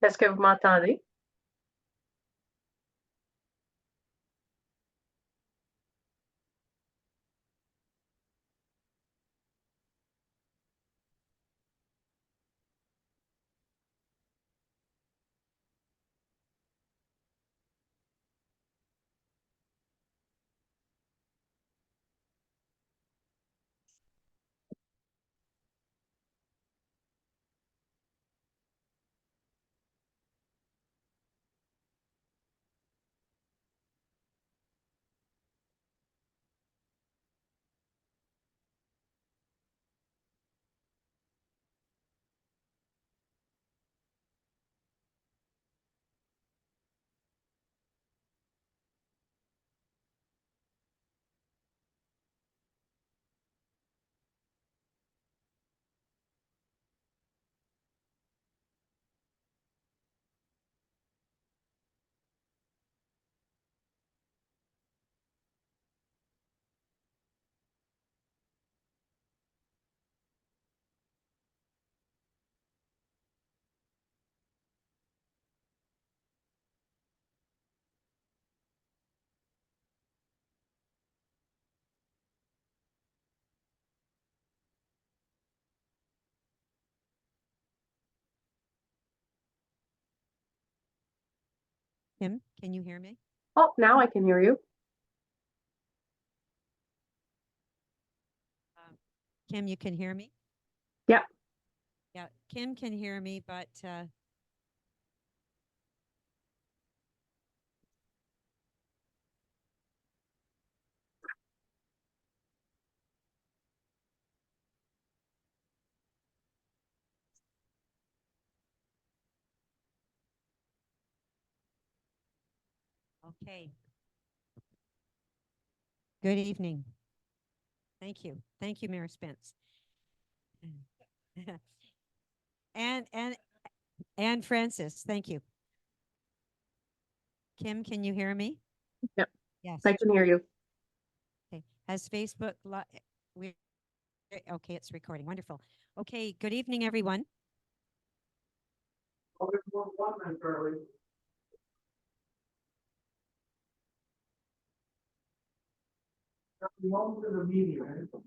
Est-ce que vous m'entendez? Kim, can you hear me? Oh, now I can hear you. Kim, you can hear me? Yeah. Yeah, Kim can hear me, but okay. Good evening. Thank you. Thank you, Mayor Spence. and and and Francis, thank you. Kim, can you hear me? Yep. Yes. I can hear you. Okay. Has Facebook we okay, it's recording. Wonderful. Okay, good evening, everyone. Oh, there's more one, Charlie. Welcome to the meeting, right?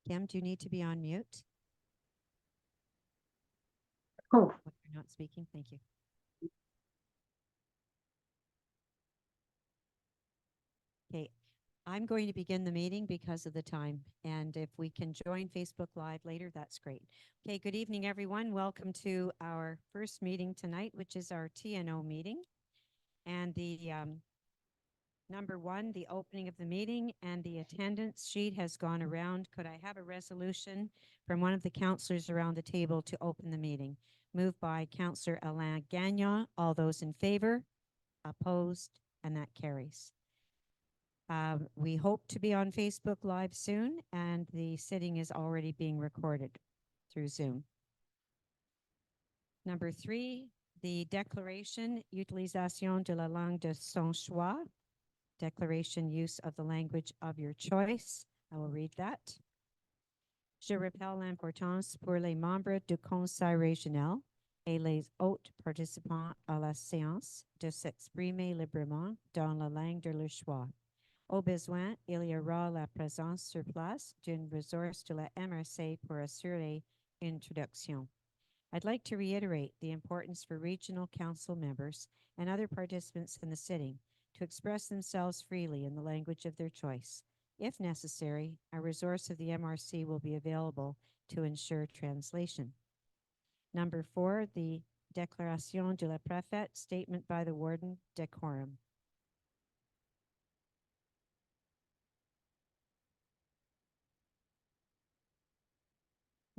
Kim, do you need to be on mute? Oh, When you're not speaking, thank you. Okay, I'm going to begin the meeting because of the time, and if we can join Facebook Live later, that's great. Okay, good evening, everyone. Welcome to our first meeting tonight, which is our TNO meeting. And the number one, the opening of the meeting and the attendance sheet has gone around. Could I have a resolution from one of the councillors around the table to open the meeting? Moved by Councillor Alain Gagnon. All those in favor? Opposed? And that carries. We hope to be on Facebook Live soon, and the sitting is already being recorded through Zoom. Number three, the declaration, utilisation de la langue de son choix, declaration, use of the language of your choice. I will read that. Je rappelle l'importance pour les membres du Conseil régional et les autres participants à la séance de s'exprimer librement dans la langue de leur choix. Au besoin, il y aura la présence sur place d'une ressource de la MRC pour assurer une traduction. I'd like to reiterate the importance for regional council members and other participants in the sitting to express themselves freely in the language of their choice. If necessary, a resource of the MRC will be available to ensure translation. Number four, the Déclaration de la Préfète, statement by the Warden, decorum.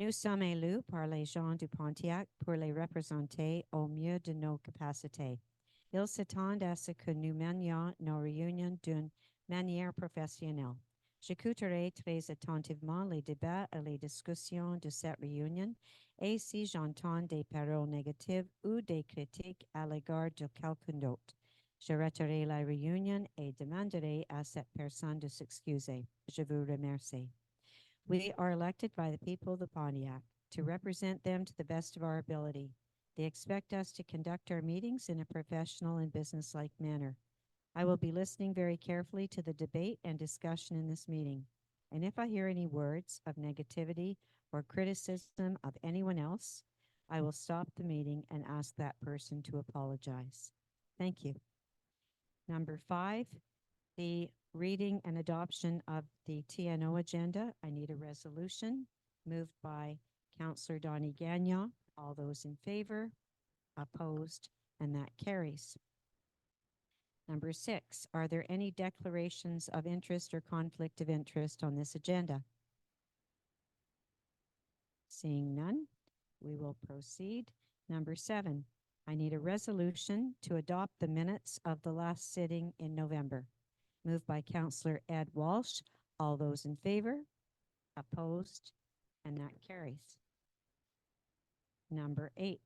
Nous sommes élus par les gens du Pontiac pour les représenter au mieux de nos capacités. Ils s'attendent à ce que nous menions nos réunions d'une manière professionnelle. J'écouterai très attentivement les débats et les discussions de cette réunion et si j'entends des paroles négatives ou des critiques à l'égard de quelqu'un d'autre, Je retirerai la réunion et demanderai à cette personne de s'excuser. Je vous remercie. We are elected by the people of the Pontiac to represent them to the best of our ability. They expect us to conduct our meetings in a professional and businesslike manner. I will be listening very carefully to the debate and discussion in this meeting. And if I hear any words of negativity or criticism of anyone else, I will stop the meeting and ask that person to apologize. Thank you. Number 5, the reading and adoption of the TNO agenda. I need a resolution moved by Councillor Donnie Gagnon. All those in favor, opposed, and that carries. Number 6, are there any declarations of interest or conflict of interest on this agenda? Seeing none, we will proceed. Number 7, I need a resolution to adopt the minutes of the last sitting in November. Moved by Councillor Ed Walsh. All those in favor, opposed, and that carries. Number 8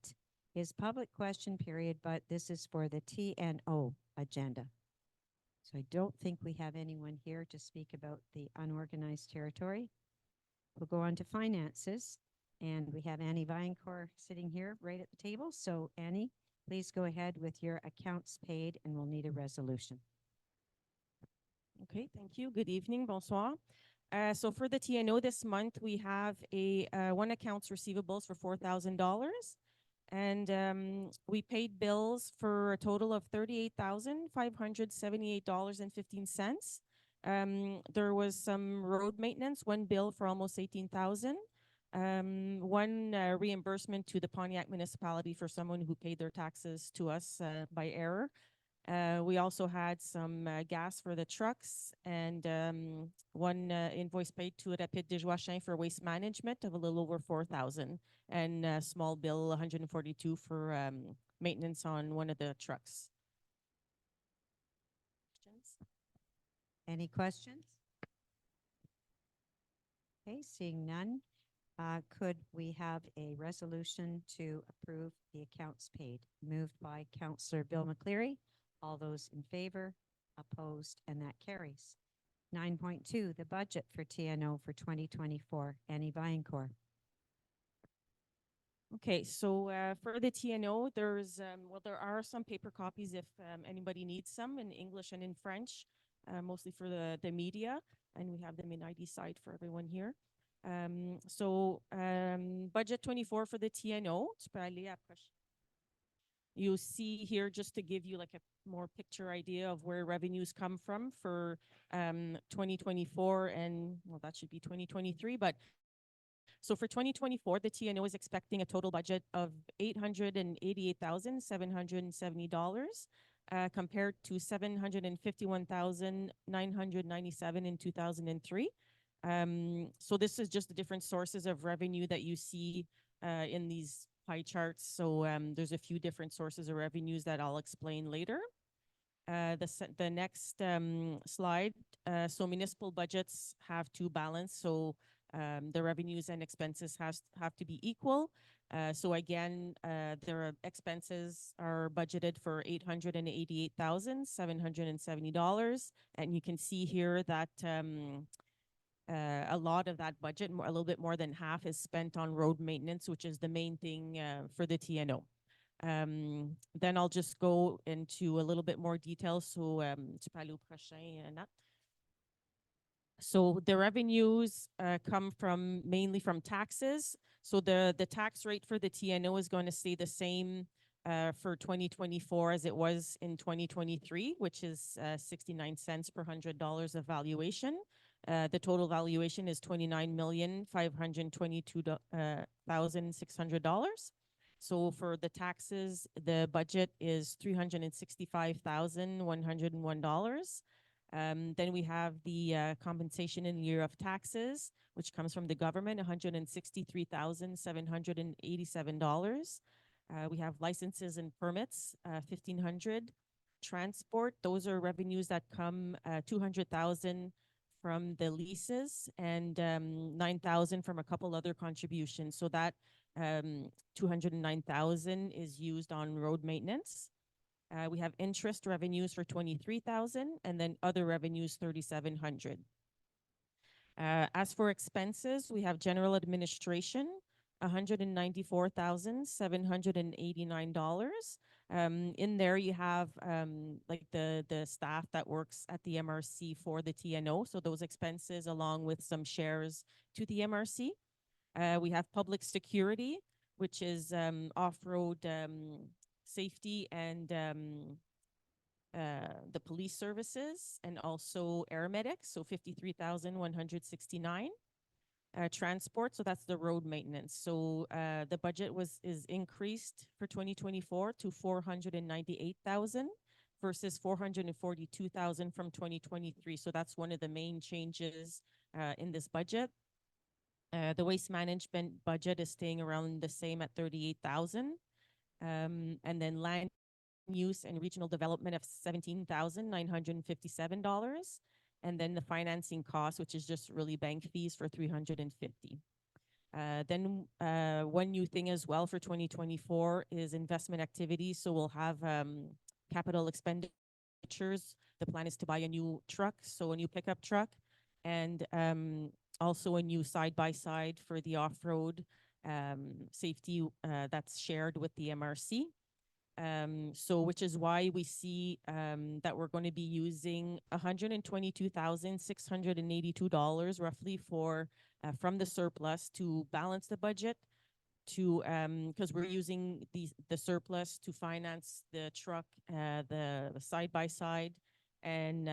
is public question period, but this is for the TNO agenda. So I don't think we have anyone here to speak about the unorganized territory. We'll go on to finances, and we have Annie Vinecourt sitting here right at the table. So Annie, please go ahead with your accounts paid, and we'll need a resolution. Okay, thank you. Good evening, bonsoir. So for the TNO this month, we have a one accounts receivables for $4,000, and we paid bills for a total of $38,578.15. There was some road maintenance, one bill for almost $18,000, one reimbursement to the Pontiac municipality for someone who paid their taxes to us by error. We also had some gas for the trucks, and one invoice paid to Rapide des Joachim for waste management of a little over $4,000, and a small bill, $142 for maintenance on one of the trucks. Any questions? Okay, seeing none, could we have a resolution to approve the accounts paid? Moved by Councillor Bill McCleary. All those in favor, opposed, and that carries. 9.2, the budget for TNO for 2024. Annie Vinecourt. Okay, so for the TNO, there's well, there are some paper copies if anybody needs some in English and in French, mostly for the media, and we have them in ID side for everyone here. Budget 24 for the TNO. You see here, just to give you like a more picture idea of where revenues come from for 2024, and well, that should be 2023, but so for 2024, the TNO is expecting a total budget of $888,770 compared to $751,997 in 2003. So this is just the different sources of revenue that you see in these pie charts. So there's a few different sources of revenues that I'll explain later. The next slide. So municipal budgets have to balance. So the revenues and expenses have to be equal. So again, their expenses are budgeted for $888,770, and you can see here that a lot of that budget, a little bit more than half, is spent on road maintenance, which is the main thing for the TNO. Then I'll just go into a little bit more detail. So, tu peux aller au prochain, Nat. So the revenues come from mainly from taxes. So the tax rate for the TNO is going to stay the same for 2024 as it was in 2023, which is 69 cents per $100 of valuation. The total valuation is $29,522,600. So for the taxes, the budget is $365,101. Then we have the compensation in lieu of taxes, which comes from the government, $163,787. We have licenses and permits, $1,500. Transport, those are revenues that come $200,000 from the leases and $9,000 from a couple other contributions. So that $209,000 is used on road maintenance. We have interest revenues for 23,000 and then other revenues 3,700. As for expenses, we have general administration, $194,789. In there, you have like the staff that works at the MRC for the TNO. So those expenses, along with some shares to the MRC. We have public security, which is off-road safety and the police services, and also aeromedics, so 53,169. Transport, so that's the road maintenance. So the budget is increased for 2024 to 498,000 versus 442,000 from 2023. So that's one of the main changes in this budget. The waste management budget is staying around the same at 38,000. And then land use and regional development of $17,957. And then the financing cost, which is just really bank fees, for 350. Then one new thing as well for 2024 is investment activities. So we'll have capital expenditures. The plan is to buy a new truck, so a new pickup truck, and also a new side-by-side for the off-road safety that's shared with the MRC. So which is why we see that we're going to be using $122,682 roughly for from the surplus to balance the budget, to because we're using the surplus to finance the truck, the side-by-side, and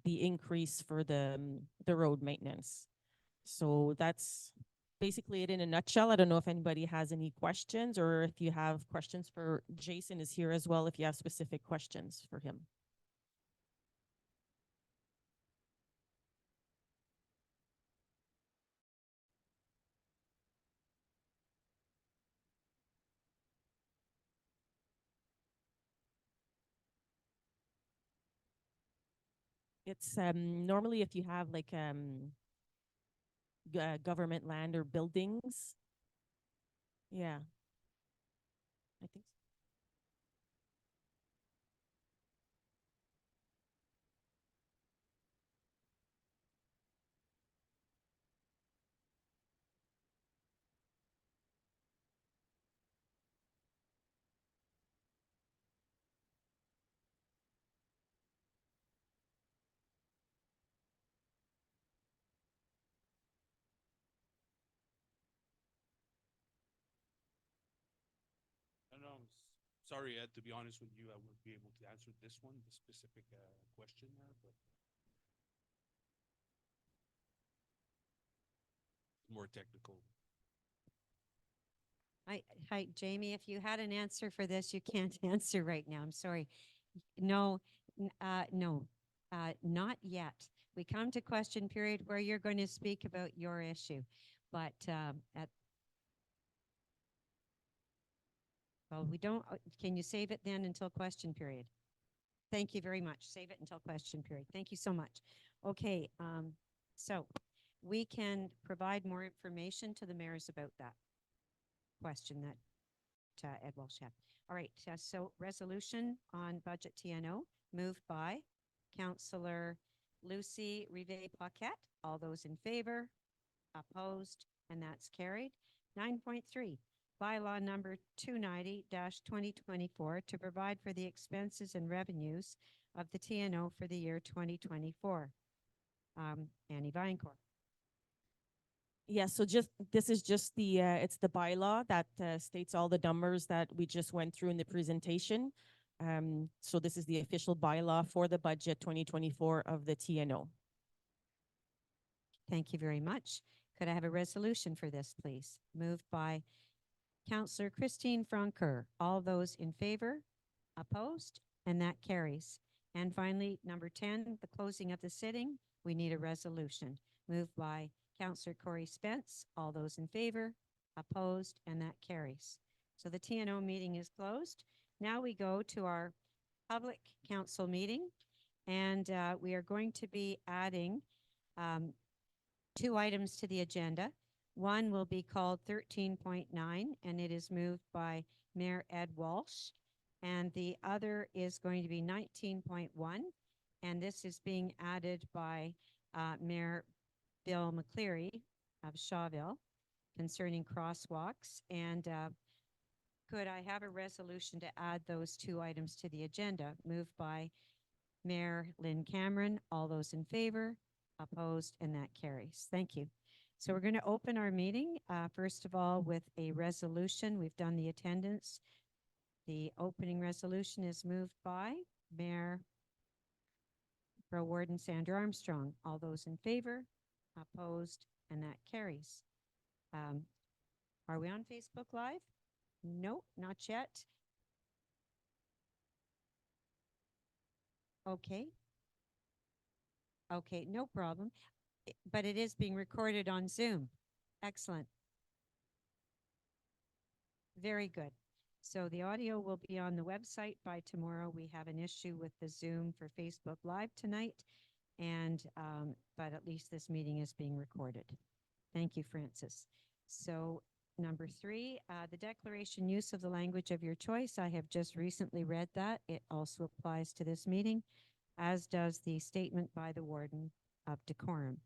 the increase for the road maintenance. So that's basically it in a nutshell. I don't know if anybody has any questions, or if you have questions for Jason is here as well, if you have specific questions for him. It's normally if you have like government land or buildings. Yeah, I think so. No, sorry, Ed, to be honest with you, I wouldn't be able to answer this one, the specific question there, but more technical. Hi, Jamie, if you had an answer for this, you can't answer right now. I'm sorry. No, no, not yet. We come to question period where you're going to speak about your issue, but well, we don't. Can you save it then until question period? Thank you very much. Save it until question period. Thank you so much. Okay, so we can provide more information to the mayors about that question that Ed Walsh had. All right, so resolution on budget TNO moved by Councillor Lucy Rivet-Paquette. All those in favor? Opposed? And that's carried. 9.3, bylaw number 290-2024 to provide for the expenses and revenues of the TNO for the year 2024. Annie Vinecourt. Yeah, so this is just the it's the bylaw that states all the numbers that we just went through in the presentation. So this is the official bylaw for the budget 2024 of the TNO. Thank you very much. Could I have a resolution for this, please? Moved by Councillor Christine Francoeur. All those in favor? Opposed? And that carries. And finally, number 10, the closing of the sitting. We need a resolution. Moved by Councillor Corey Spence. All those in favor? Opposed? And that carries. So the TNO meeting is closed. Now we go to our public council meeting, and we are going to be adding 2 items to the agenda. One will be called 13.9, and it is moved by Mayor Ed Walsh. And the other is going to be 19.1, and this is being added by Mayor Bill McCleary of Shawville concerning crosswalks. And could I have a resolution to add those two items to the agenda? Moved by Mayor Lynn Cameron. All those in favor? Opposed? And that carries. Thank you. So we're going to open our meeting, first of all, with a resolution. We've done the attendance. The opening resolution is moved by Mayor Pro Warden Sandra Armstrong. All those in favor? Opposed? And that carries. Are we on Facebook Live? Nope, not yet. Okay. Okay, no problem. But it is being recorded on Zoom. Excellent. Very good. So the audio will be on the website by tomorrow. We have an issue with the Zoom for Facebook Live tonight, and but at least this meeting is being recorded. Thank you, Francis. So number 3, the declaration use of the language of your choice. I have just recently read that. It also applies to this meeting, as does the statement by the Warden of Decorum.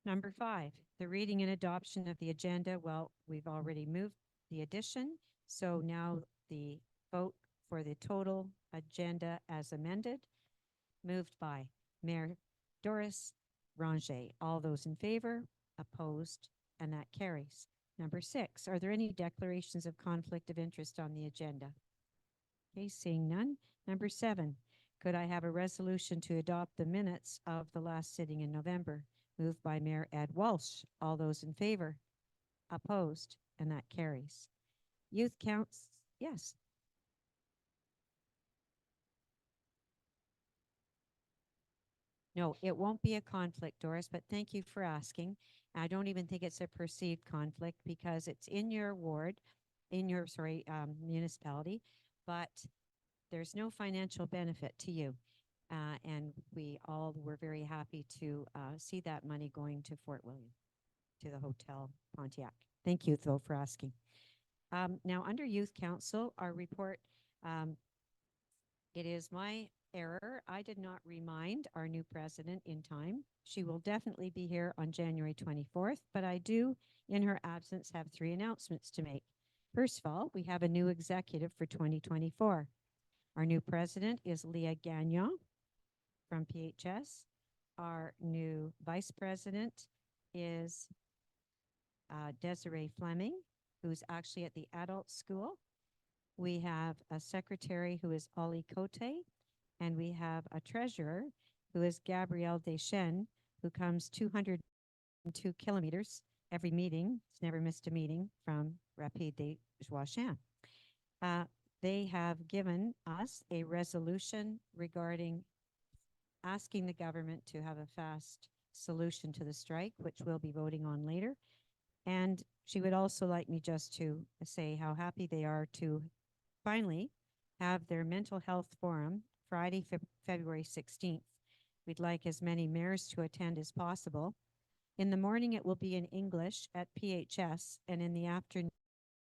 Number 5, the reading and adoption of the agenda. Well, we've already moved the addition, so now the vote for the total agenda as amended, moved by Mayor Doris Ranger. All those in favor? Opposed? And that carries. Number 6, are there any declarations of conflict of interest on the agenda? Okay, seeing none. Number 7, could I have a resolution to adopt the minutes of the last sitting in November? Moved by Mayor Ed Walsh. All those in favor? Opposed? And that carries. Youth counts, yes. No, it won't be a conflict, Doris, but thank you for asking. I don't even think it's a perceived conflict because it's in your ward, in your, municipality, but there's no financial benefit to you. And we all were very happy to see that money going to Fort William, to the Hotel Pontiac. Thank you, though, for asking. Now, under Youth Council, our report, it is my error. I did not remind our new president in time. She will definitely be here on January 24th, but I do, in her absence, have 3 announcements to make. First of all, we have a new executive for 2024. Our new president is Leah Gagnon from PHS. Our new vice president is Desiree Fleming, who's actually at the adult school. We have a secretary who is Ollie Cote, and we have a treasurer who is Gabrielle Deschênes, who comes 202 kilometers every meeting. It's never missed a meeting from Rapide des Joachim. They have given us a resolution regarding asking the government to have a fast solution to the strike, which we'll be voting on later. And she would also like me just to say how happy they are to finally have their mental health forum Friday, February 16th. We'd like as many mayors to attend as possible. In the morning, it will be in English at PHS, and in the afternoon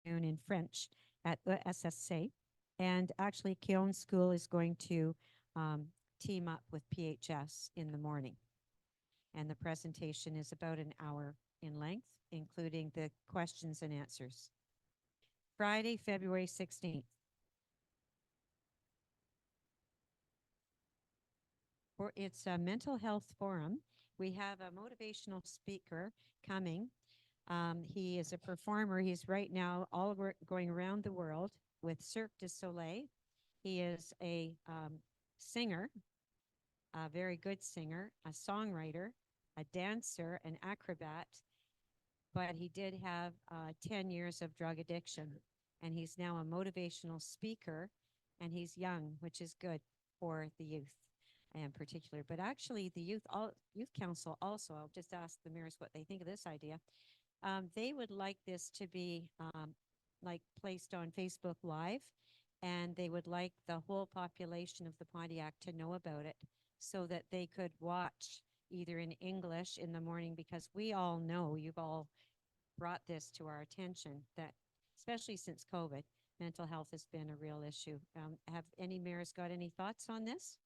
in French at the SSC. And actually, Keown School is going to team up with PHS in the morning. And the presentation is about an hour in length, including the questions and answers. Friday, February 16th. It's a mental health forum. We have a motivational speaker coming. He is a performer. He's right now going around the world with Cirque du Soleil. He is a singer, a very good singer, a songwriter, a dancer, an acrobat, but he did have 10 years of drug addiction, and he's now a motivational speaker, and he's young, which is good for the youth in particular. But actually, the youth council also, I'll just ask the mayors what they think of this idea. They would like this to be like placed on Facebook Live, and they would like the whole population of the Pontiac to know about it so that they could watch either in English in the morning, because we all know, you've all brought this to our attention, that especially since COVID, mental health has been a real issue. Have any mayors got any thoughts on this?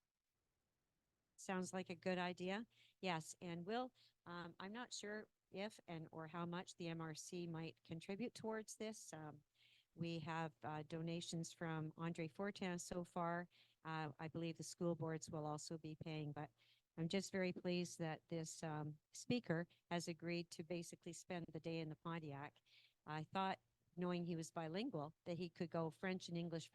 Sounds like a good idea. Yes, and I'm not sure if and or how much the MRC might contribute towards this. We have donations from Andre Fortin so far. I believe the school boards will also be paying, but I'm just very pleased that this speaker has agreed to basically spend the day in the Pontiac. I thought, knowing he was bilingual, that he could go French and English,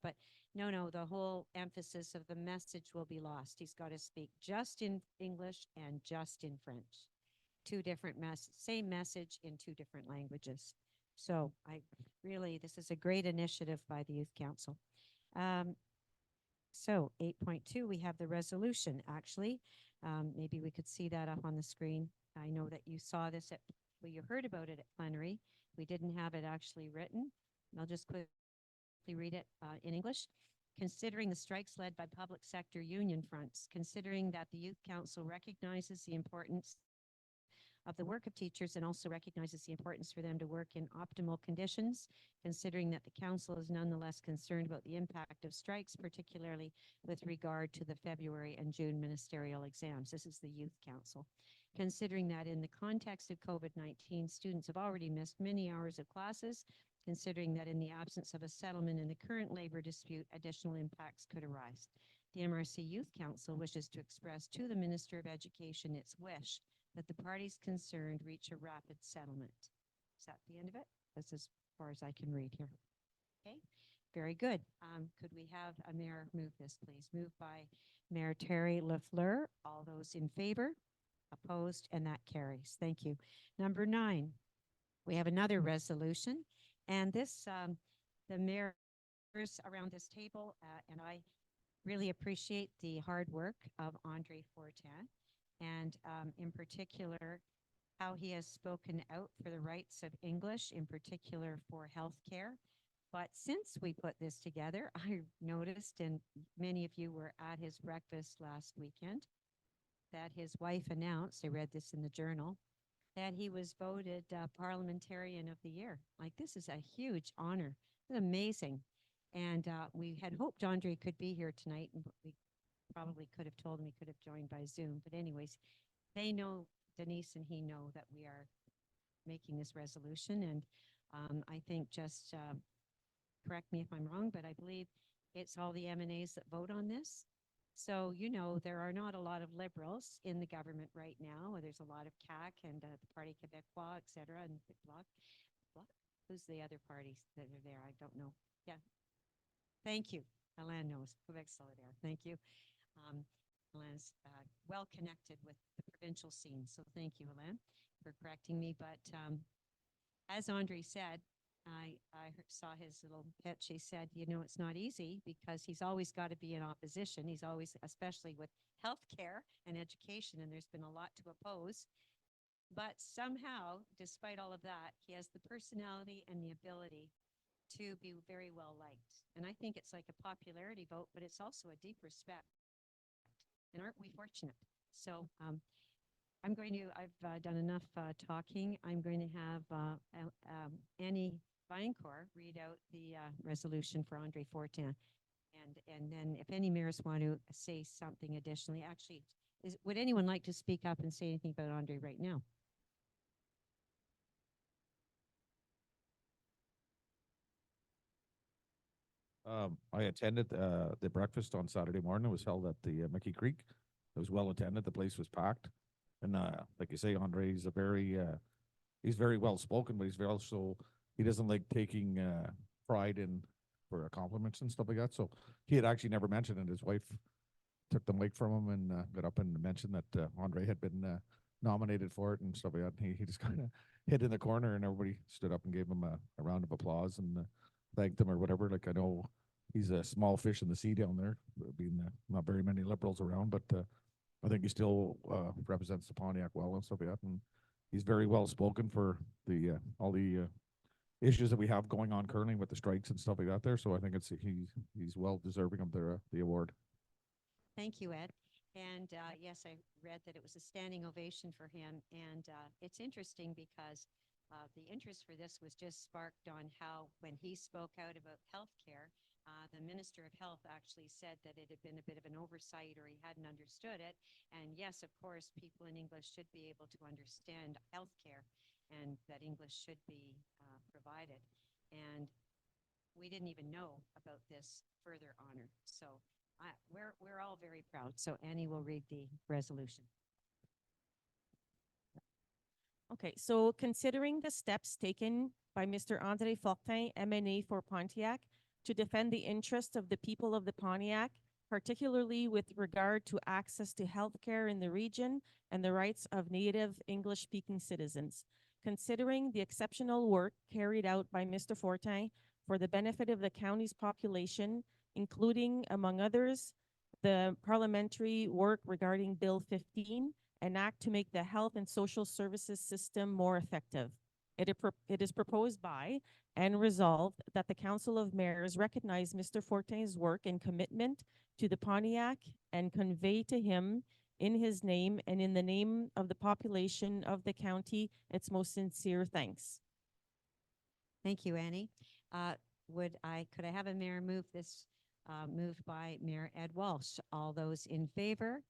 but no, the whole emphasis of the message will be lost. He's got to speak just in English and just in French. Two different same message in two different languages. So this is a great initiative by the Youth Council. So 8.2, we have the resolution, actually. Maybe we could see that up on the screen. I know that you saw this you heard about it at plenary. We didn't have it actually written. I'll just quickly read it in English. Considering the strikes led by public sector union fronts, considering that the Youth Council recognizes the importance of the work of teachers and also recognizes the importance for them to work in optimal conditions, considering that the council is nonetheless concerned about the impact of strikes, particularly with regard to the February and June ministerial exams. This is the Youth Council. Considering that in the context of COVID-19, students have already missed many hours of classes, considering that in the absence of a settlement in the current labor dispute, additional impacts could arise. The MRC Youth Council wishes to express to the Minister of Education its wish that the parties concerned reach a rapid settlement. Is that the end of it? That's as far as I can read here. Okay, very good. Could we have a mayor move this, please? Moved by Mayor Terry Lafleur. All those in favor? Opposed? And that carries. Thank you. Number 9, we have another resolution. And this, the mayors around this table, and I really appreciate the hard work of Andre Fortin, and in particular, how he has spoken out for the rights of English, in particular for healthcare. But since we put this together, I noticed, and many of you were at his breakfast last weekend, that his wife announced, I read this in the journal, that he was voted Parliamentarian of the Year. Like, this is a huge honor. It's amazing. And we had hoped Andre could be here tonight, and we probably could have told him he could have joined by Zoom. But anyways, they know, Denise and he know, that we are making this resolution. And I think just correct me if I'm wrong, but I believe it's all the MNAs that vote on this. So, there are not a lot of liberals in the government right now. There's a lot of CAC and the Parti Québécois, et cetera, and Bloc. Who's the other parties that are there? I don't know. Yeah. Thank you. Alain knows. Quebec Solidaire. Thank you. Alain's well connected with the provincial scene. So thank you, Alain, for correcting me. But as Andre said, I saw his little pitch. He said, it's not easy because he's always got to be in opposition. He's always, especially with healthcare and education, and there's been a lot to oppose. But somehow, despite all of that, he has the personality and the ability to be very well liked. And I think it's like a popularity vote, but it's also a deep respect. And aren't we fortunate? So I've done enough talking. I'm going to have Annie Vinecourt read out the resolution for Andre Fortin. And then if any mayors want to say something additionally, actually, would anyone like to speak up and say anything about Andre right now? I attended the breakfast on Saturday morning. It was held at the Mickey Creek. It was well attended. The place was packed. And like you say, Andre, he's very well spoken, but he doesn't like taking pride in for compliments and stuff like that. So he had actually never mentioned it. His wife took the mic from him and got up and mentioned that Andre had been nominated for it and stuff like that. And he just kind of hid in the corner, and everybody stood up and gave him a round of applause and thanked him or whatever. Like, I know he's a small fish in the sea down there, being not very many liberals around, but I think he still represents the Pontiac well and stuff like that. And he's very well spoken for the all the issues that we have going on currently with the strikes and stuff like that there. So I think he's well deserving of the award. Thank you, Ed. And yes, I read that it was a standing ovation for him. And it's interesting because The interest for this was just sparked on how, when he spoke out about healthcare, the Minister of Health actually said that it had been a bit of an oversight or he hadn't understood it. And yes, of course, people in English should be able to understand healthcare and that English should be provided. And we didn't even know about this further honor. So we're all very proud. So Annie will read the resolution. Okay, so considering the steps taken by Mr. André Fortin, MNA for Pontiac, to defend the interests of the people of the Pontiac, particularly with regard to access to healthcare in the region and the rights of native English-speaking citizens. Considering the exceptional work carried out by Mr. Fortin for the benefit of the county's population, including, among others, the parliamentary work regarding Bill 15, an act to make the health and social services system more effective. It is proposed by and resolved that the Council of Mayors recognize Mr. Fortin's work and commitment to the Pontiac and convey to him, in his name and in the name of the population of the county, its most sincere thanks. Thank you, Annie. Could I have a mayor move this, moved by Mayor Ed Walsh? All those in favor?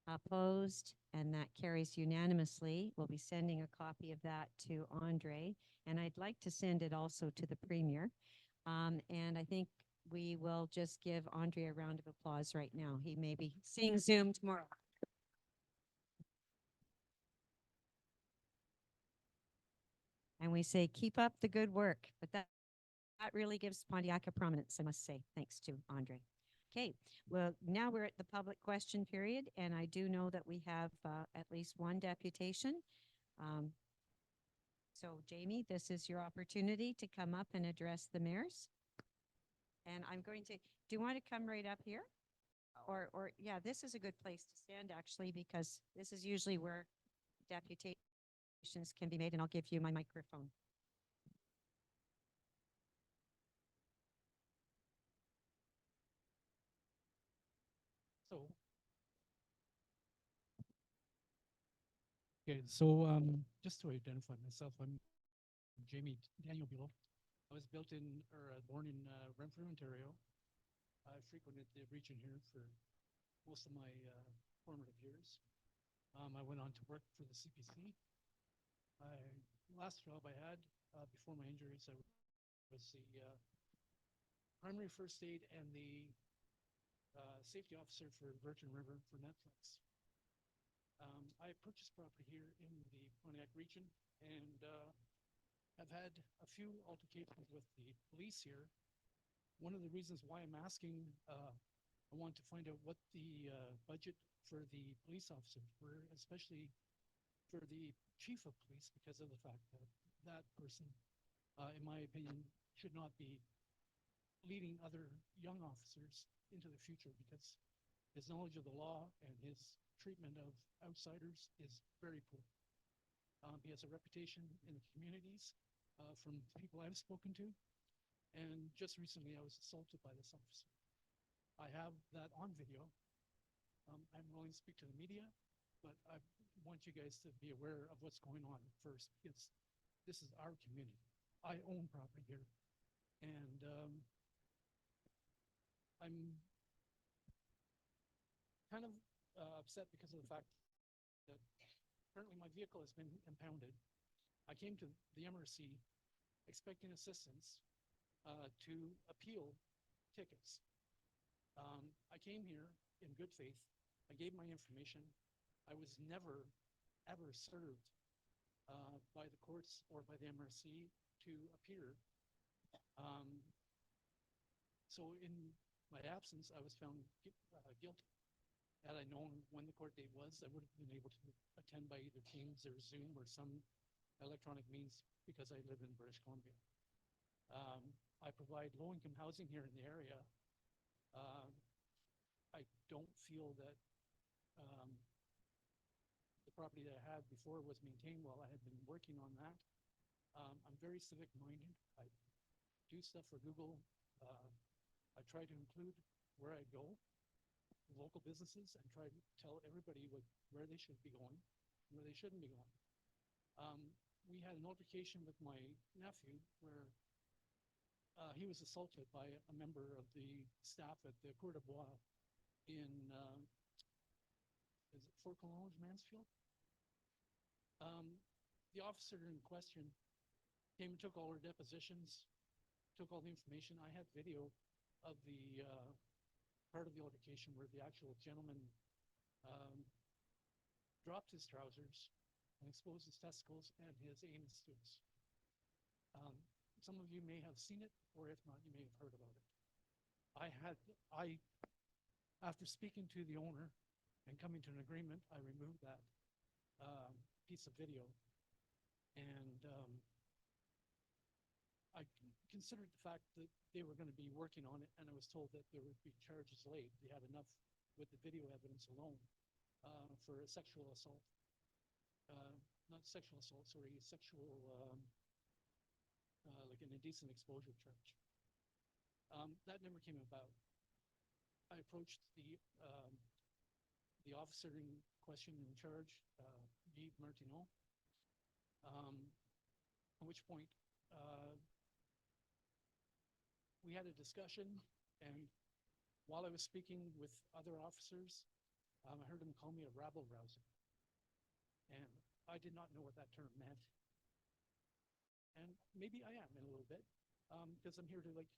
Opposed, and that carries unanimously. We'll be sending a copy of that to Andre, and I'd like to send it also to the Premier. And I think we will just give Andre a round of applause right now. He may be seeing Zoom tomorrow. And we say, keep up the good work, but that really gives Pontiac a prominence, I must say, thanks to Andre. Okay, well, now we're at the public question period, and I do know that we have at least one deputation. So Jamie, this is your opportunity to come up and address the mayors. And I'm going to, do you want to come right up here? Or yeah, this is a good place to stand actually, because this is usually where deputations can be made, and I'll give you my microphone. So, okay, so just to identify myself, I'm Jamie Daniel Buell. I was born in Renfrew, Ontario. I frequented the region here for most of my formative years. I went on to work for the CPC. Last job I had before my injuries, I was the primary first aid and the safety officer for Virgin River for Netflix. I purchased property here in the Pontiac region and have had a few altercations with the police here. One of the reasons why I'm asking, I want to find out what the budget for the police officers were, especially for the chief of police, because of the fact that that person, in my opinion, should not be leading other young officers into the future, because his knowledge of the law and his treatment of outsiders is very poor. He has a reputation in the communities from people I've spoken to, and just recently I was assaulted by this officer. I have that on video. I'm willing to speak to the media, but I want you guys to be aware of what's going on first, because this is our community. I own property here, and I'm kind of upset because of the fact that currently my vehicle has been impounded. I came to the MRC expecting assistance to appeal tickets. I came here in good faith. I gave my information. I was never, ever served by the courts or by the MRC to appear. So in my absence, I was found guilty. Had I known when the court date was, I would have been able to attend by either Teams or Zoom or some electronic means, because I live in British Columbia. I provide low-income housing here in the area. I don't feel that the property that I had before was maintained well. I had been working on that. I'm very civic-minded. I do stuff for Google. I try to include where I go, local businesses, and try to tell everybody where they should be going, where they shouldn't be going. we had an altercation with my nephew where he was assaulted by a member of the staff at the Cour de Bois in, is it Fort Collonge, Mansfield? The officer in question came and took all our depositions, took all the information. I had video of the part of the altercation where the actual gentleman dropped his trousers and exposed his testicles and his anus to us. Some of you may have seen it, or if not, you may have heard about it. After speaking to the owner and coming to an agreement, I removed that piece of video. And I considered the fact that they were going to be working on it, and I was told that there would be charges laid. They had enough with the video evidence alone for a sexual assault. Not sexual assault, sorry, sexual, like an indecent exposure charge. That never came about. I approached the officer in question in charge, Guy Martineau, at which point we had a discussion, and while I was speaking with other officers, I heard him call me a rabble-rouser. And I did not know what that term meant. And maybe I am in a little bit, because I'm here to like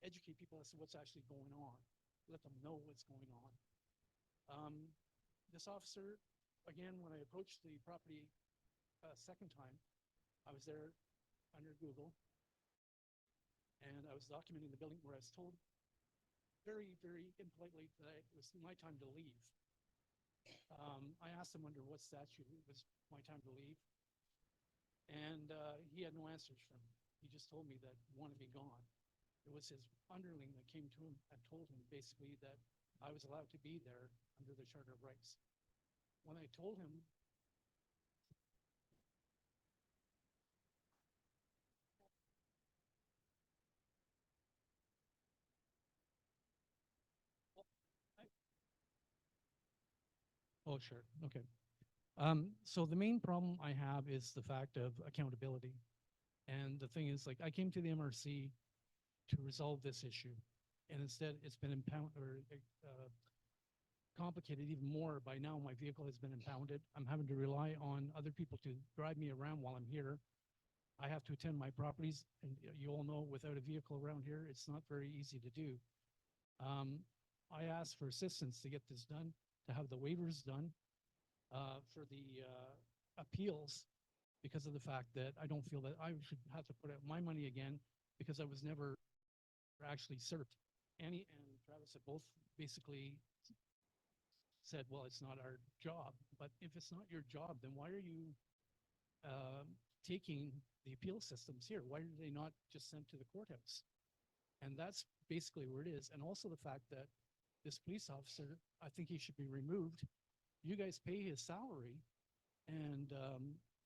educate people as to what's actually going on, let them know what's going on. This officer, again, when I approached the property second time, I was there under Google, and I was documenting the building where I was told very, very impolitely that it was my time to leave. I asked him under what statute it was my time to leave, and he had no answers for me. He just told me that he wanted me gone. It was his underling that came to him and told him basically that I was allowed to be there under the Charter of Rights. When I told him oh, sure. Okay. So the main problem I have is the fact of accountability. And the thing is, like, I came to the MRC to resolve this issue, and instead it's been complicated even more. By now, my vehicle has been impounded. I'm having to rely on other people to drive me around while I'm here. I have to attend my properties, and you all know without a vehicle around here, it's not very easy to do. I asked for assistance to get this done, to have the waivers done for the appeals, because of the fact that I don't feel that I should have to put out my money again because I was never actually served. Annie and Travis have both basically said, well, it's not our job. But if it's not your job, then why are you taking the appeal systems here? Why are they not just sent to the courthouse? And that's basically where it is. And also the fact that this police officer, I think he should be removed. You guys pay his salary, and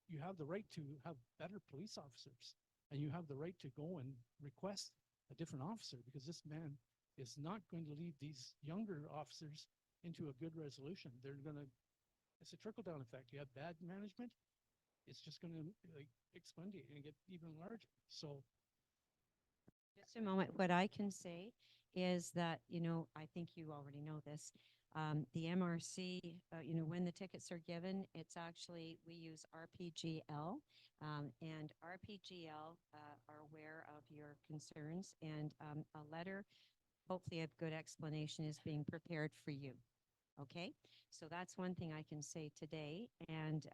you have the right to have better police officers, and you have the right to go and request a different officer, because this man is not going to lead these younger officers into a good resolution. They're going to, it's a trickle-down effect. You have bad management, it's just going to like exponentiate and get even larger. So Just a moment. What I can say is that, I think you already know this. The MRC, when the tickets are given, it's actually, we use RPGL, and RPGL are aware of your concerns, and a letter, hopefully a good explanation, is being prepared for you. Okay? So that's one thing I can say today. And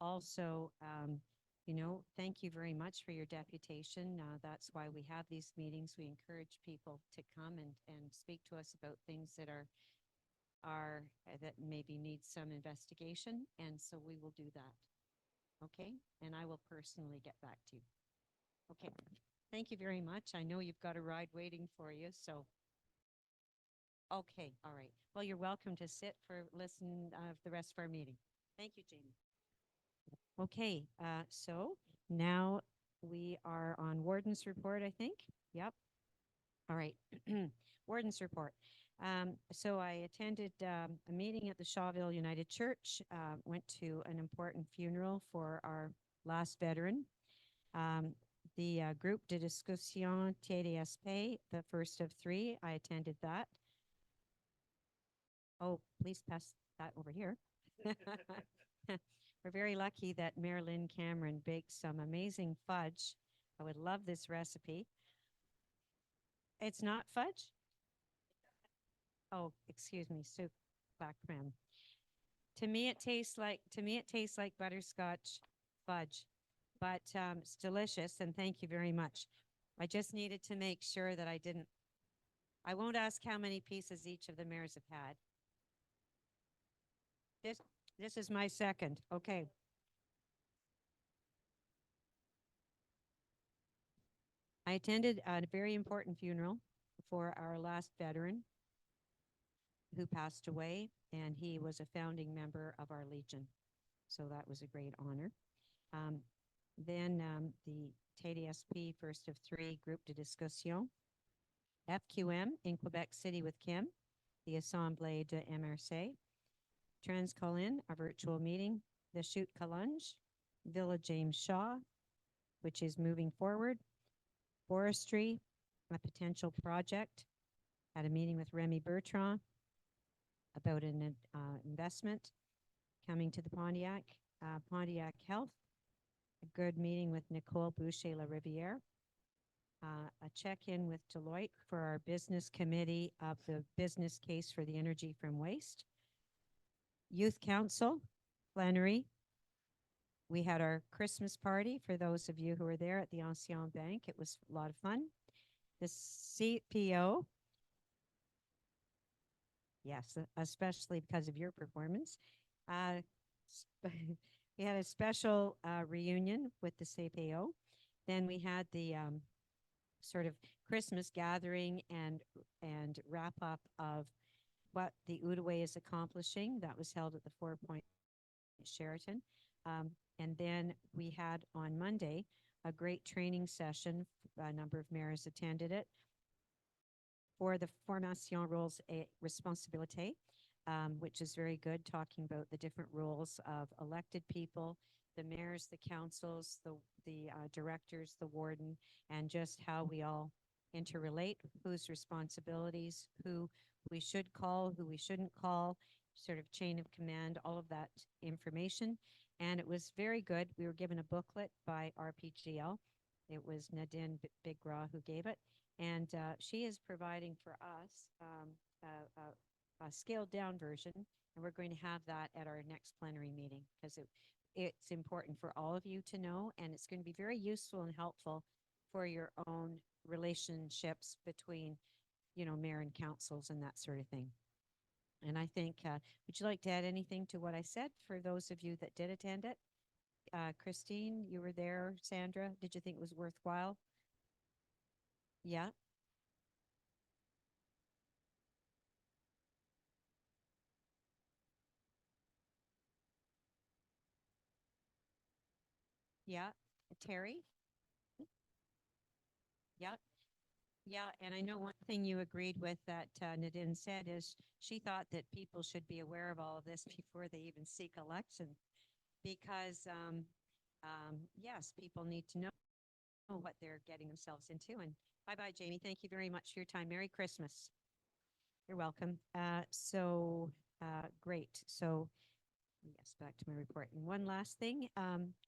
also, thank you very much for your deputation. That's why we have these meetings. We encourage people to come and speak to us about things that that maybe need some investigation, and so we will do that. Okay? And I will personally get back to you. Okay. Thank you very much. I know you've got a ride waiting for you, so. Okay, all right. Well, you're welcome to sit for listen the rest of our meeting. Thank you, Jamie. Okay, so now we are on Warden's report, I think. Yep. All right. Warden's report. So I attended a meeting at the Shawville United Church, went to an important funeral for our last veteran. The group de discussion TDSP, the first of three, I attended that. Oh, please pass that over here. We're very lucky that Marilyn Cameron baked some amazing fudge. I would love this recipe. It's not fudge? Oh, excuse me, soup, black creme. To me, it tastes like butterscotch fudge, but it's delicious, and thank you very much. I just needed to make sure that I won't ask how many pieces each of the mayors have had. This is my second. Okay. I attended a very important funeral for our last veteran who passed away, and he was a founding member of our Legion. So that was a great honor. Then the TDSP first of three group de discussion. FQM in Quebec City with Kim, the Assemblée de MRC. Transcolin, a virtual meeting. The Chute Calunge, Villa James Shaw, which is moving forward. Forestry, a potential project. Had a meeting with Remy Bertrand about an investment coming to the Pontiac. Pontiac Health, a good meeting with Nicole Boucher-La-Riviere. A check-in with Deloitte for our business committee of the business case for the energy from waste. Youth Council, plenary. We had our Christmas party for those of you who were there at the Ancien Bank. It was a lot of fun. The CPO, yes, especially because of your performance. We had a special reunion with the CPO. Then we had the sort of Christmas gathering and wrap up of what the Outaouais is accomplishing. That was held at the 4 Point Sheraton. And then we had on Monday a great training session. A number of mayors attended it for the Formation Roles et Responsabilités, which is very good, talking about the different roles of elected people, the mayors, the councils, the directors, the warden, and just how we all interrelate, whose responsibilities, who we should call, who we shouldn't call, sort of chain of command, all of that information. And it was very good. We were given a booklet by RPGL. It was Nadine Bigra who gave it. And she is providing for us a scaled down version. And we're going to have that at our next plenary meeting because it's important for all of you to know. And it's going to be very useful and helpful for your own relationships between, you know, mayor and councils and that sort of thing. And I think, would you like to add anything to what I said for those of you that did attend it? Christine, you were there. Sandra, did you think it was worthwhile? Yeah. Yeah. Terry? Yeah. Yeah, and I know one thing you agreed with that Nadine said is she thought that people should be aware of all of this before they even seek election, because yes, people need to know what they're getting themselves into. And bye-bye, Jamie. Thank you very much for your time. Merry Christmas. You're welcome. Great. So yes, back to my report. And one last thing,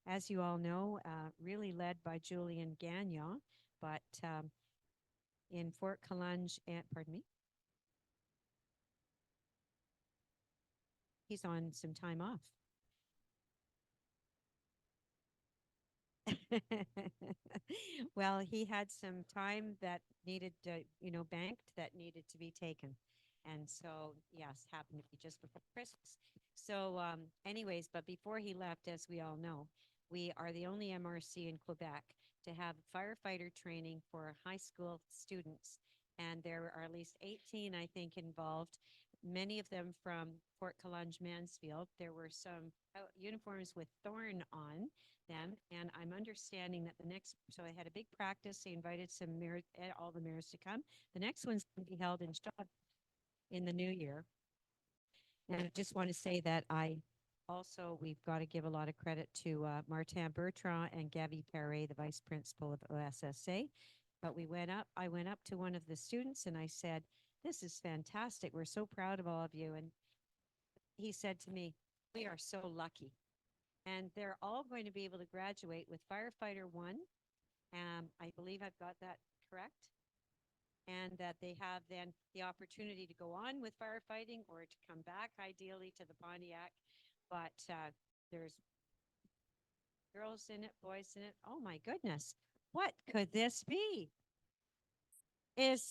as you all know, really led by Julian Gagnon, but in Fort Calunge and, pardon me, he's on some time off. Well, he had some time that needed to, you know, banked that needed to be taken. And so, yes, happened to be just before Christmas. So anyways, but before he left, as we all know, we are the only MRC in Quebec to have firefighter training for high school students. And there are at least 18, I think, involved, many of them from Fort Calunge, Mansfield. There were some uniforms with thorn on them. And I'm understanding that the next, so I had a big practice. They invited some mayors, all the mayors to come. The next one's going to be held in Shaw in the new year. And I just want to say that I Also, we've got to give a lot of credit to Martin Bertrand and Gabby Perret, the vice principal of OSSA. But I went up to one of the students and I said, "This is fantastic. We're so proud of all of you." And he said to me, "We are so lucky." And they're all going to be able to graduate with firefighter one. I believe I've got that correct. And that they have then the opportunity to go on with firefighting or to come back ideally to the Pontiac. But there's girls in it, boys in it. Oh my goodness. What could this be? Santa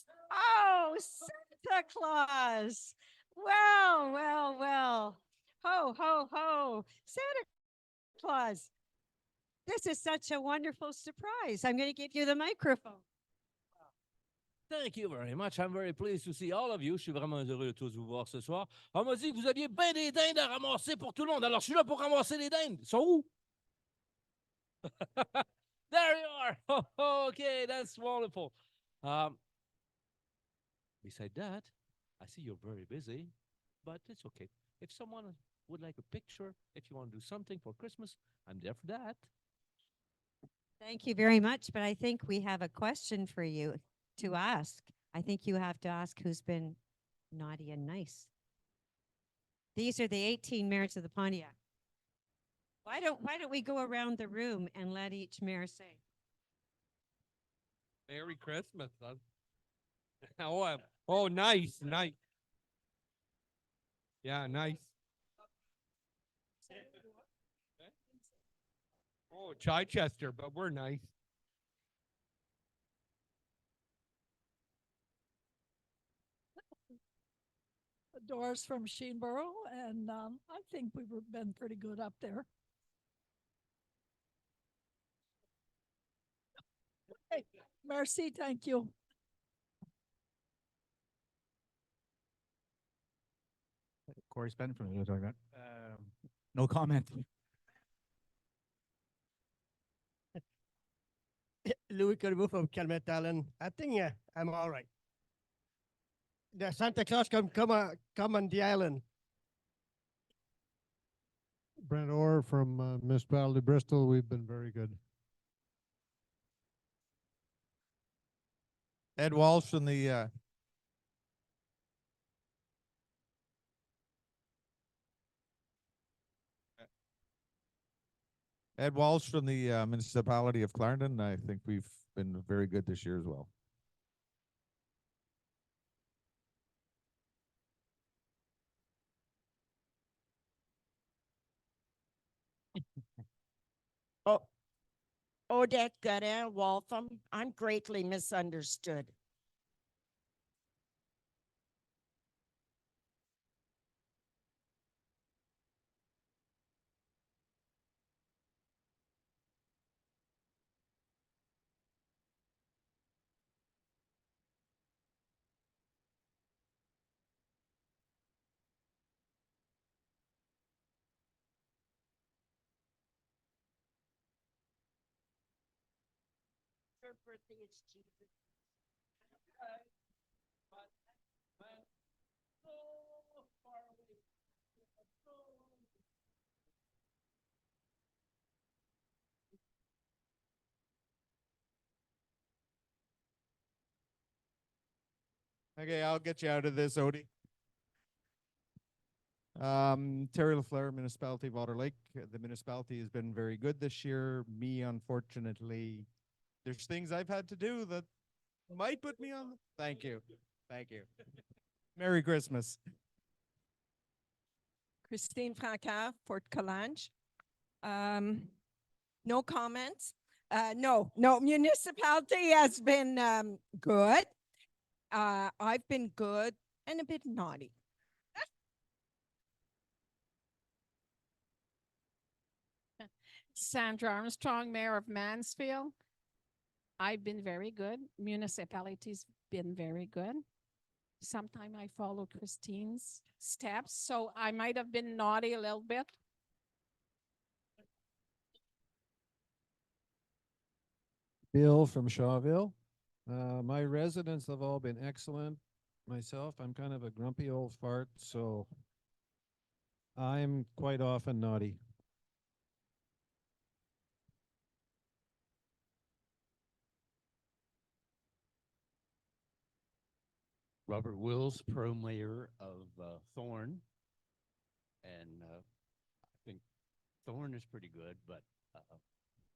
Claus. Well, well, well. Ho, ho, ho. Santa Claus. This is such a wonderful surprise. I'm going to give you the microphone. Thank you very much. I'm very pleased to see all of you. Je suis vraiment heureux de tous vous voir ce soir. On m'a dit que vous aviez bien des dindes à ramasser pour tout le monde. Alors, je suis là pour ramasser les dindes. Ils sont où? There you are. Okay, that's wonderful. Beside that, I see you're very busy, but it's okay. If someone would like a picture, if you want to do something for Christmas, I'm there for that. Thank you very much. But I think we have a question for you to ask. I think you have to ask who's been naughty and nice. These are the 18 mayors of the Pontiac. Why don't we go around the room and let each mayor say? Merry Christmas, son. Oh, nice, nice. Yeah, nice. Oh, Chichester, but we're nice. Doris from Sheenboro, and I think we've been pretty good up there. Hey, merci, thank you. Corey Spen from no comment. Louis Corbeau from Calmet Allen. I think I'm all right. The Santa Claus come on the island. Brent Orr from Municipality Bristol. We've been very good. Ed Walsh from the municipality of Clarendon. I think we've been very good this year as well. Odette Godin, Waltham. I'm greatly misunderstood. Her birthday is Jesus. Okay, I'll get you out of this, Odie. Terry LaFleur, Municipality of Otter Lake. The municipality has been very good this year. Me, unfortunately, there's things I've had to do that might put me on. Thank you. Thank you. Merry Christmas. Christine Francard, Fort Calange. No comments. No, municipality has been good. I've been good and a bit naughty. Sandra Armstrong, Mayor of Mansfield. I've been very good. Municipality's been very good. Sometime I follow Christine's steps, so I might have been naughty a little bit. Bill from Shawville. My residents have all been excellent. Myself, I'm kind of a grumpy old fart, so I'm quite often naughty. Robert Wills, Pro Mayor of Thorn. And I think Thorn is pretty good, but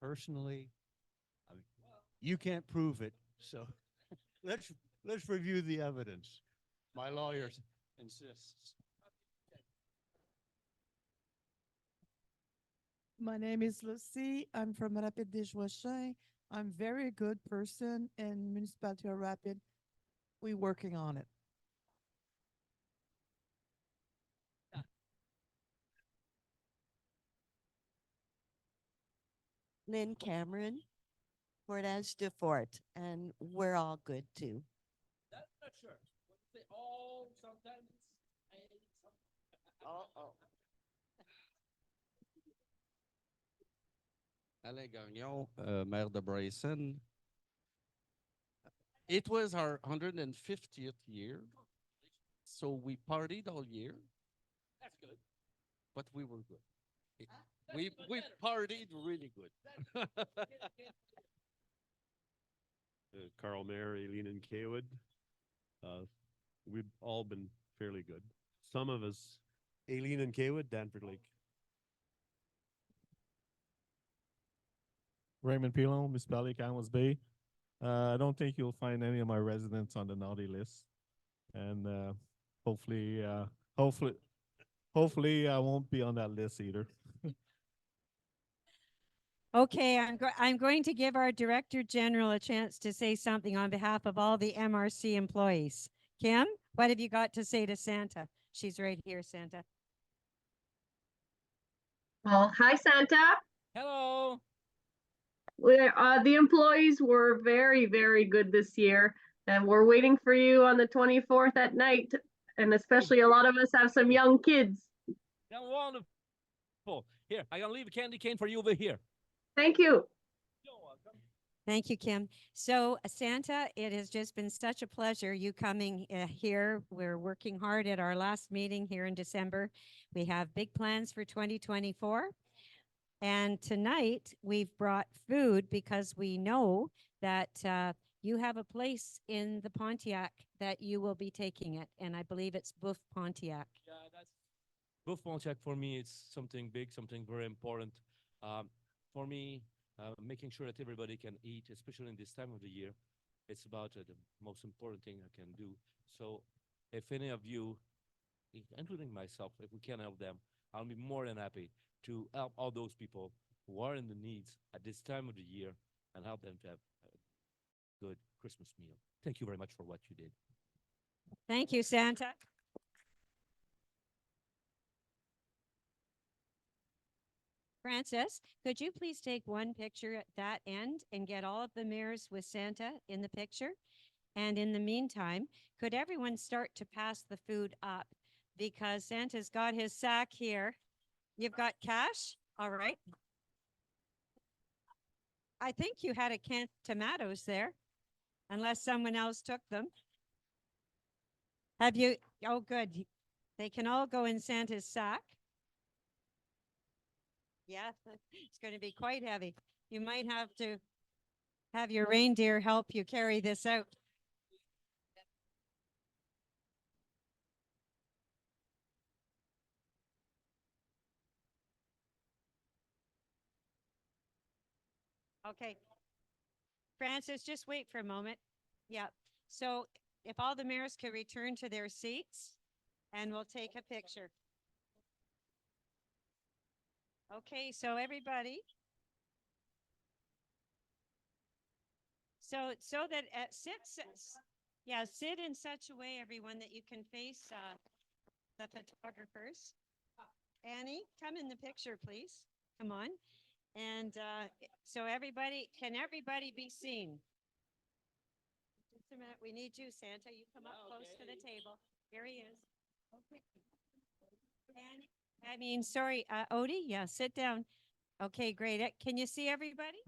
personally, I mean, you can't prove it. So let's review the evidence. My lawyers insists. My name is Lucy. I'm from Rapid des Joachim. I'm very good person in Municipality of Rapid. We working on it. Lynn Cameron, Fortas de Fort, and we're all good too. That's not sure. When you say all, sometimes Oh. Alain Gagnon, Maire de Brayson. It was our 150th year, so we partied all year. That's good. But we were good. We partied really good. Carl Mayer, Aileen and Kaywood. We've all been fairly good. Some of us, Aileen and Kaywood, Danford Lake. Raymond Pilon, Municipality Camels Bay. I don't think you'll find any of my residents on the naughty list, and hopefully I won't be on that list either. Okay, I'm going to give our Director General a chance to say something on behalf of all the MRC employees. Kim, what have you got to say to Santa? She's right here, Santa. Well, hi, Santa. Hello. The employees were very, very good this year, and we're waiting for you on the 24th at night. And especially a lot of us have some young kids. Yeah, wonderful. Here, I'm gonna leave a candy cane for you over here. Thank you. Thank you, Kim. So Santa, it has just been such a pleasure you coming here. We're working hard at our last meeting here in December. We have big plans for 2024. And tonight we've brought food because we know that you have a place in the Pontiac that you will be taking it. And I believe it's Bouffe Pontiac. Yeah, that's Bouffe Pontiac for me. It's something big, something very important. For me, making sure that everybody can eat, especially in this time of the year, it's about the most important thing I can do. So if any of you, including myself, if we can help them, I'll be more than happy to help all those people who are in the needs at this time of the year and help them to have a good Christmas meal. Thank you very much for what you did. Thank you, Santa. Francis, could you please take one picture at that end and get all of the mayors with Santa in the picture? And in the meantime, could everyone start to pass the food up? Because Santa's got his sack here. You've got cash? All right. I think you had a can of tomatoes there, unless someone else took them. Have you? Oh, good. They can all go in Santa's sack. Yeah, it's going to be quite heavy. You might have to have your reindeer help you carry this out. Okay. Francis, just wait for a moment. Yeah. So if all the mayors can return to their seats and we'll take a picture. Okay, so everybody. So that sit in such a way, everyone, that you can face the photographers. Annie, come in the picture, please. Come on. And so can everybody be seen? Just a minute, we need you, Santa. You come up close to the table. Here he is. Okay. And, sorry, Odie, yeah, sit down. Okay, great. Can you see everybody?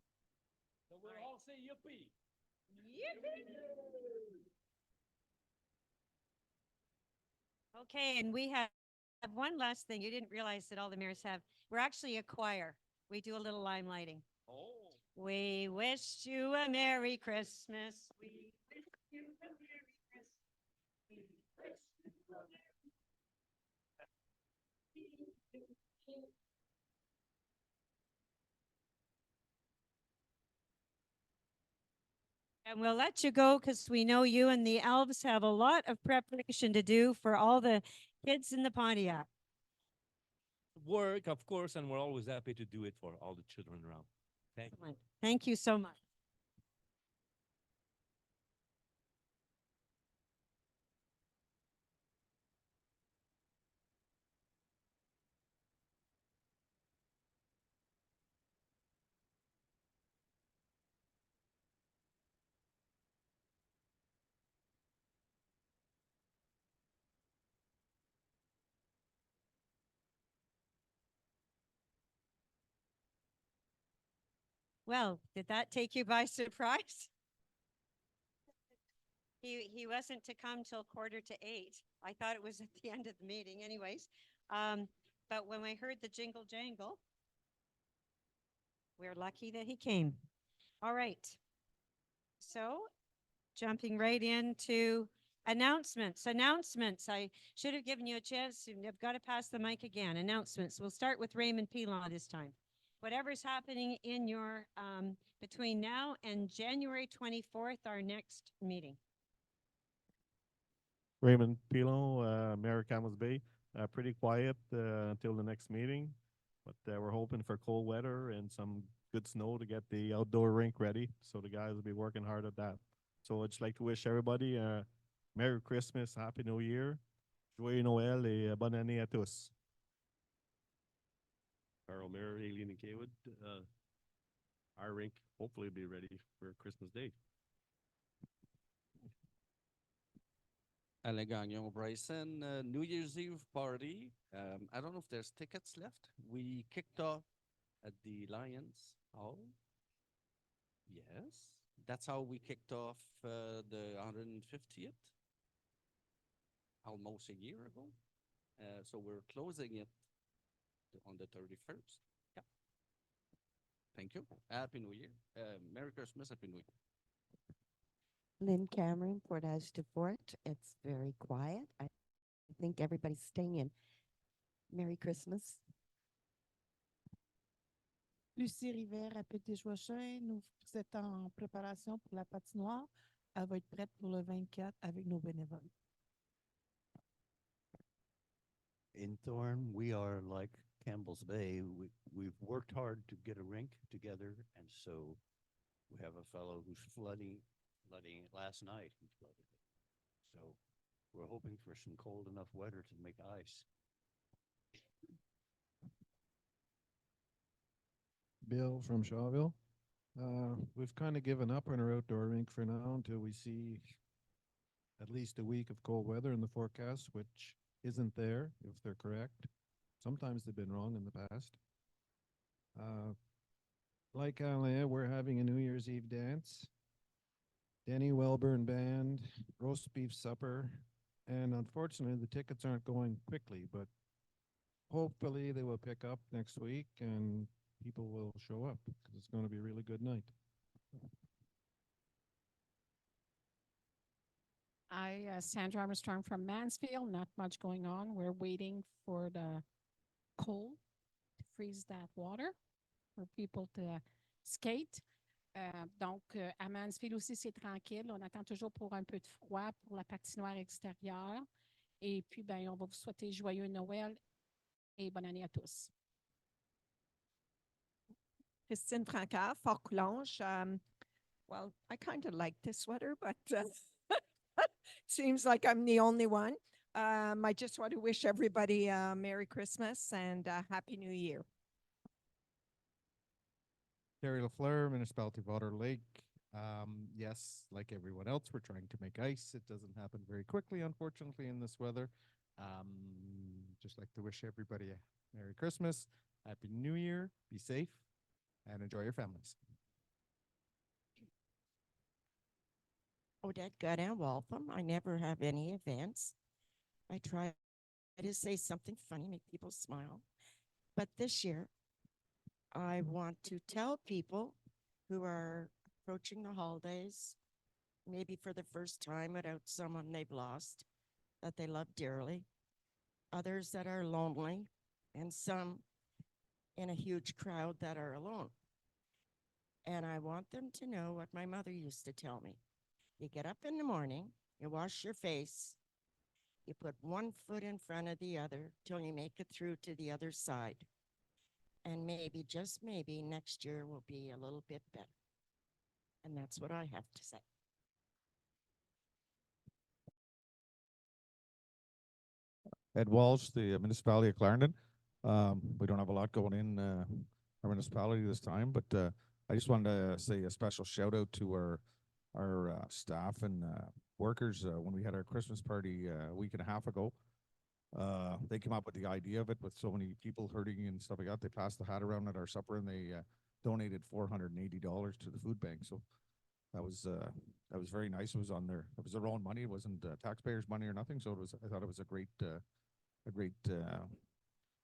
So we'll all say yippee. Yippee! Okay, and we have have one last thing. You didn't realize that all the mayors have. We're actually a choir. We do a little lime lighting. Oh. We wish you a Merry Christmas. We wish you a Merry Christmas. We wish you a Merry And we'll let you go because we know you and the elves have a lot of preparation to do for all the kids in the Pontiac. Work, of course, and we're always happy to do it for all the children around. Thank you. Thank you so much. Well, did that take you by surprise? He wasn't to come till 7:45. I thought it was at the end of the meeting anyways. But when I heard the jingle jangle, we're lucky that he came. All right. So jumping right into announcements. I should have given you a chance. I've got to pass the mic again. Announcements. We'll start with Raymond Pilon this time. Whatever's happening in your between now and January 24th, our next meeting. Raymond Pilon, Mayor Camas Bay. Pretty quiet until the next meeting, but we're hoping for cold weather and some good snow to get the outdoor rink ready. So the guys will be working hard at that. So I'd just like to wish everybody Merry Christmas, Happy New Year, Joyeux Noël et bonne année à tous. Carl Mayer, Aileen and Kaywood, our rink hopefully be ready for Christmas Day. Alain Gagnon, Bryson, New Year's Eve party. I don't know if there's tickets left. We kicked off at the Lions Hall. Yes, that's how we kicked off the 150th, almost a year ago. So we're closing it on the 31st. Yeah. Thank you. Happy New Year. Merry Christmas, Happy New Year. Lynn Cameron, Port de Fort. It's very quiet. I think everybody's staying in. Merry Christmas. Lucie Rivière à Petit-Joachim, nous sommes en préparation pour la patinoire. Elle va être prête pour le 24 avec nos bénévoles. In Thorn, we are like Campbell's Bay. We've worked hard to get a rink together, and so we have a fellow who's flooding it last night. He flooded it. So we're hoping for some cold enough weather to make ice. Bill from Shawville. We've kind of given up on our outdoor rink for now until we see at least a week of cold weather in the forecast, which isn't there, if they're correct. Sometimes they've been wrong in the past. Like Alain, we're having a New Year's Eve dance. Denny Wellburn Band, roast beef supper, and unfortunately the tickets aren't going quickly, but hopefully they will pick up next week and people will show up because it's going to be a really good night. Sandra Armstrong from Mansfield, not much going on. We're waiting for the cold to freeze that water for people to skate. Donc, à Mansfield aussi, c'est tranquille. On attend toujours pour un peu de froid pour la patinoire extérieure. Et puis, ben, on va vous souhaiter joyeux Noël et bonne année à tous. Christine Francard, Fort Coulonge. Well, I kind of like this sweater, but seems like I'm the only one. I just want to wish everybody a Merry Christmas and a Happy New Year. Terry LaFleur, Municipality of Otter Lake. Yes, like everyone else, we're trying to make ice. It doesn't happen very quickly, unfortunately, in this weather. Just like to wish everybody a Merry Christmas, Happy New Year, be safe, and enjoy your families. Odette Godin, Waltham. I never have any events. I try to say something funny, make people smile. But this year, I want to tell people who are approaching the holidays, maybe for the first time without someone they've lost that they love dearly, others that are lonely, and some in a huge crowd that are alone. And I want them to know what my mother used to tell me. You get up in the morning, you wash your face, you put one foot in front of the other till you make it through to the other side. And maybe, just maybe, next year will be a little bit better. And that's what I have to say. Ed Walsh, the municipality of Clarendon. We don't have a lot going in our municipality this time, but I just wanted to say a special shout out to our staff and workers when we had our Christmas party a week and a half ago. They came up with the idea of it with so many people hurting and stuff like that. They passed the hat around at our supper and they donated $480 to the food bank. So that was very nice. It was it was their own money. It wasn't taxpayers' money or nothing. So I thought it was a great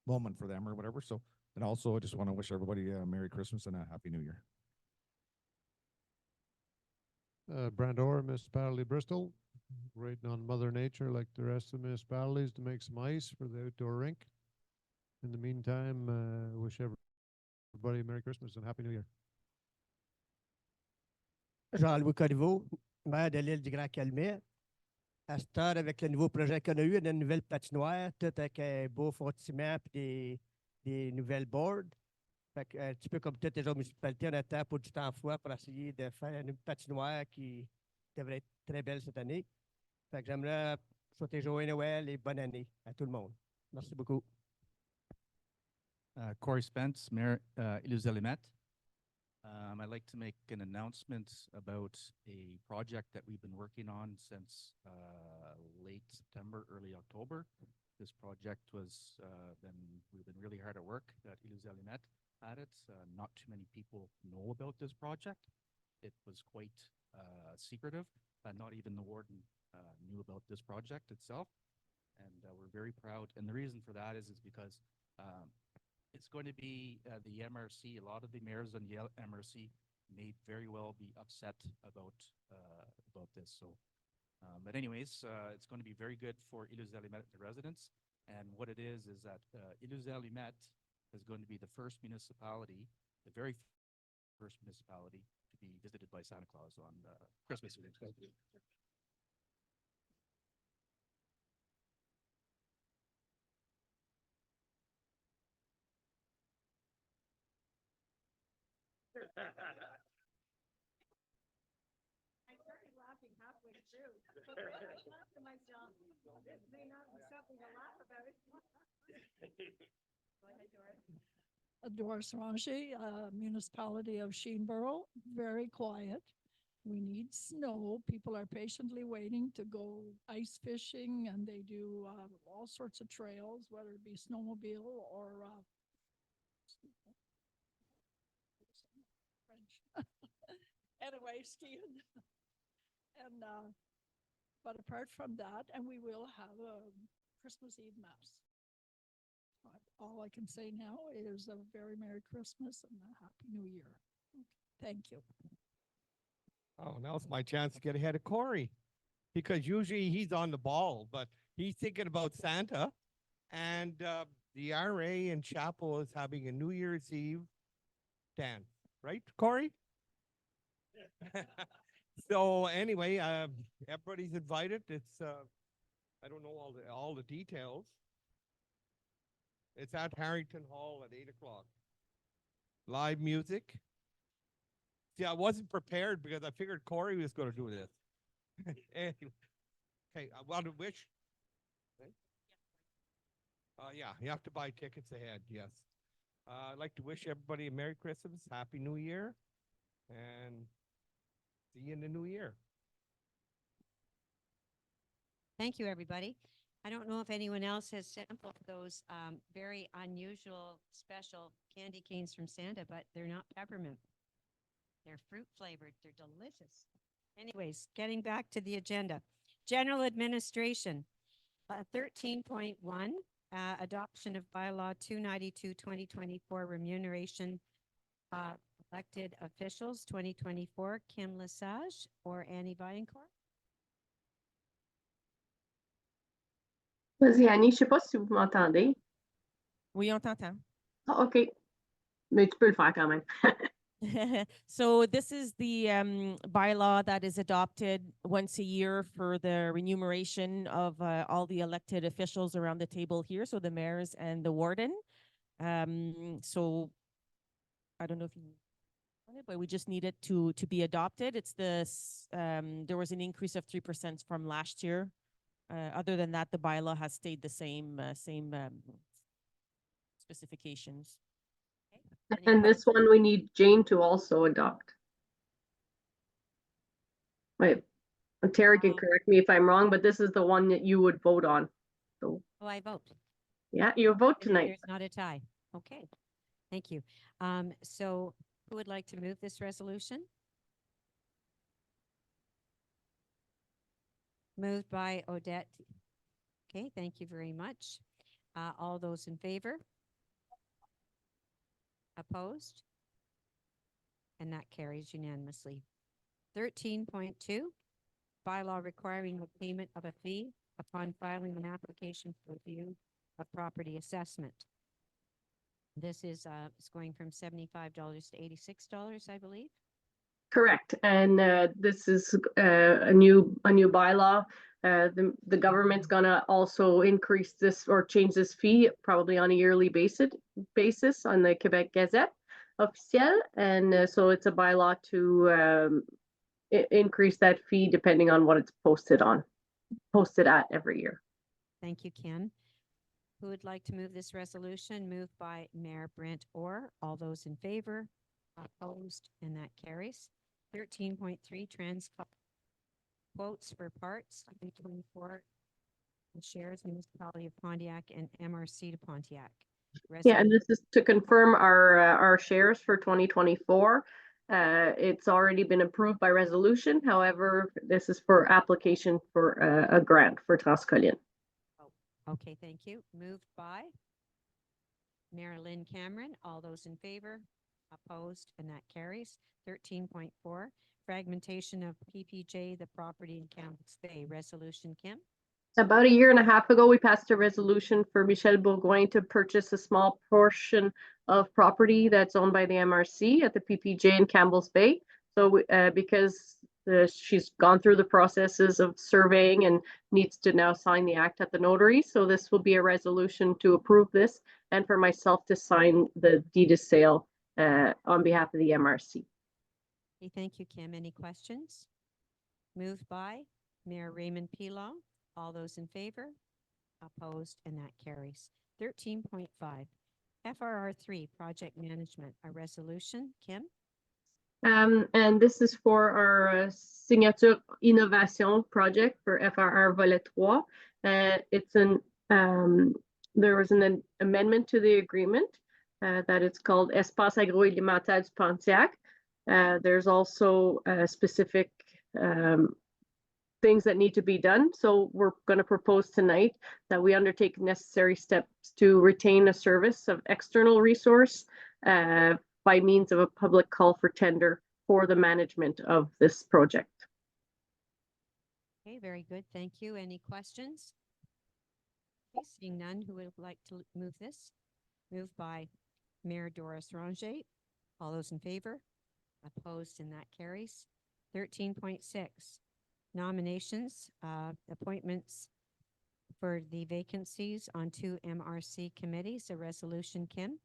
moment for them or whatever. So, and also I just want to wish everybody a Merry Christmas and a Happy New Year. Brandora, Municipality of Bristol, waiting on Mother Nature like the rest of the municipalities to make some ice for the outdoor rink. In the meantime, wish everybody a Merry Christmas and Happy New Year. Jean-Louis Corriveau, maire de l'île du Grand-Calmet. À cette heure, avec le nouveau projet qu'on a eu, on a une nouvelle patinoire, tout avec un beau fond de ciment et des nouvelles boards. Fait que, un petit peu comme toutes les autres municipalités, on attend pour du temps froid pour essayer de faire une patinoire qui devrait être très belle cette année. Fait que j'aimerais souhaiter joyeux Noël et bonne année à tout le monde. Merci beaucoup. Corey Spence, Mayor Iluzelimet. I'd like to make an announcement about a project that we've been working on since late September, early October. This project we've been really hard at work at Iluzelimet at it. Not too many people know about this project. It was quite secretive. Not even the warden knew about this project itself. And we're very proud. And the reason for that is because it's going to be the MRC. A lot of the mayors on the MRC may very well be upset about this. So, but anyways, it's going to be very good for Iluzelimet residents. And what it is that Iluzelimet is going to be the first municipality, the very first municipality to be visited by Santa Claus on Christmas Eve. I started laughing halfway through. I laughed to myself. This may not be something to laugh about. Go ahead, Doris. Doris Range, municipality of Sheenborough, very quiet. We need snow. People are patiently waiting to go ice fishing, and they do all sorts of trails, whether it be snowmobile or anyway, skiing. And but apart from that, and we will have a Christmas Eve mass. All I can say now is a very Merry Christmas and a Happy New Year. Okay, thank you. Oh, now it's my chance to get ahead of Corey, because usually he's on the ball, but he's thinking about Santa, and the RA in Chapel is having a New Year's Eve dance, right, Corey? So anyway, everybody's invited. It's I don't know all the details. It's at Harrington Hall at 8:00. Live music. See, I wasn't prepared because I figured Corey was going to do this. Anyway, okay, I want to wish. Yeah, you have to buy tickets ahead. Yes. I'd like to wish everybody a Merry Christmas, Happy New Year, and see you in the new year. Thank you, everybody. I don't know if anyone else has sampled those very unusual special candy canes from Santa, but they're not peppermint. They're fruit flavored. They're delicious. Anyways, getting back to the agenda. General administration. 13.1, adoption of bylaw 292-2024 remuneration elected officials 2024. Kim Lesage or Annie Vaillancourt? Vas-y, Annie, je sais pas si vous m'entendez. Oui, on t'entend. Ah, OK. Mais tu peux le faire quand même. So this is the bylaw that is adopted once a year for the remuneration of all the elected officials around the table here, so the mayors and the warden. So I don't know if you want it, but we just need it to be adopted. It's this there was an increase of 3% from last year. Other than that, the bylaw has stayed the same specifications. And this one we need Jane to also adopt. Wait, Terry can correct me if I'm wrong, but this is the one that you would vote on. So, Oh, I vote. yeah, you vote And tonight. there's not a tie. Okay, thank you. So who would like to move this resolution? Moved by Odette. Okay, thank you very much. All those in favor? Opposed? And that carries unanimously. 13.2, bylaw requiring the payment of a fee upon filing an application for review of property assessment. This is it's going from $75 to $86, I believe. Correct. And this is a new bylaw. The government's gonna also increase this or change this fee probably on a yearly basis on the Quebec Gazette officielle. And so it's a bylaw to increase that fee depending on what it's posted at every year. Thank you, Kim. Who would like to move this resolution? Moved by Mayor Brent Orr. All those in favor? Opposed? And that carries. 13.3, quotes for parts, 2024 shares, Municipality of Pontiac and MRC to Pontiac. Yeah, and this is to confirm our shares for 2024. It's already been approved by resolution. However, this is for application for a grant for Transcolline. Okay, thank you. Moved by Mayor Lynn Cameron. All those in favor? Opposed? And that carries. 13.4, fragmentation of PPJ, the property in Campbell's Bay. Resolution, Kim? About a year and a half ago, we passed a resolution for Michel Bourgoin to purchase a small portion of property that's owned by the MRC at the PPJ in Campbell's Bay. So because she's gone through the processes of surveying and needs to now sign the act at the notary. So this will be a resolution to approve this and for myself to sign the deed of sale on behalf of the MRC. Okay, thank you, Kim. Any questions? Moved by Mayor Raymond Pilon. All those in favor? Opposed? And that carries. 13.5, FRR 3, project management, a resolution. Kim? And this is for our Signature Innovation project for FRR Volet 3. There was an amendment to the agreement that it's called Espace Agroalimentaire du Pontiac. There's also specific things that need to be done. So we're going to propose tonight that we undertake necessary steps to retain a service of external resource by means of a public call for tender for the management of this project. Okay, very good. Thank you. Any questions? Okay, seeing none, who would like to move this? Moved by Mayor Doris Ranger. All those in favor? Opposed, and that carries. 13.6, nominations, appointments for the vacancies on 2 MRC committees. A resolution, Kim?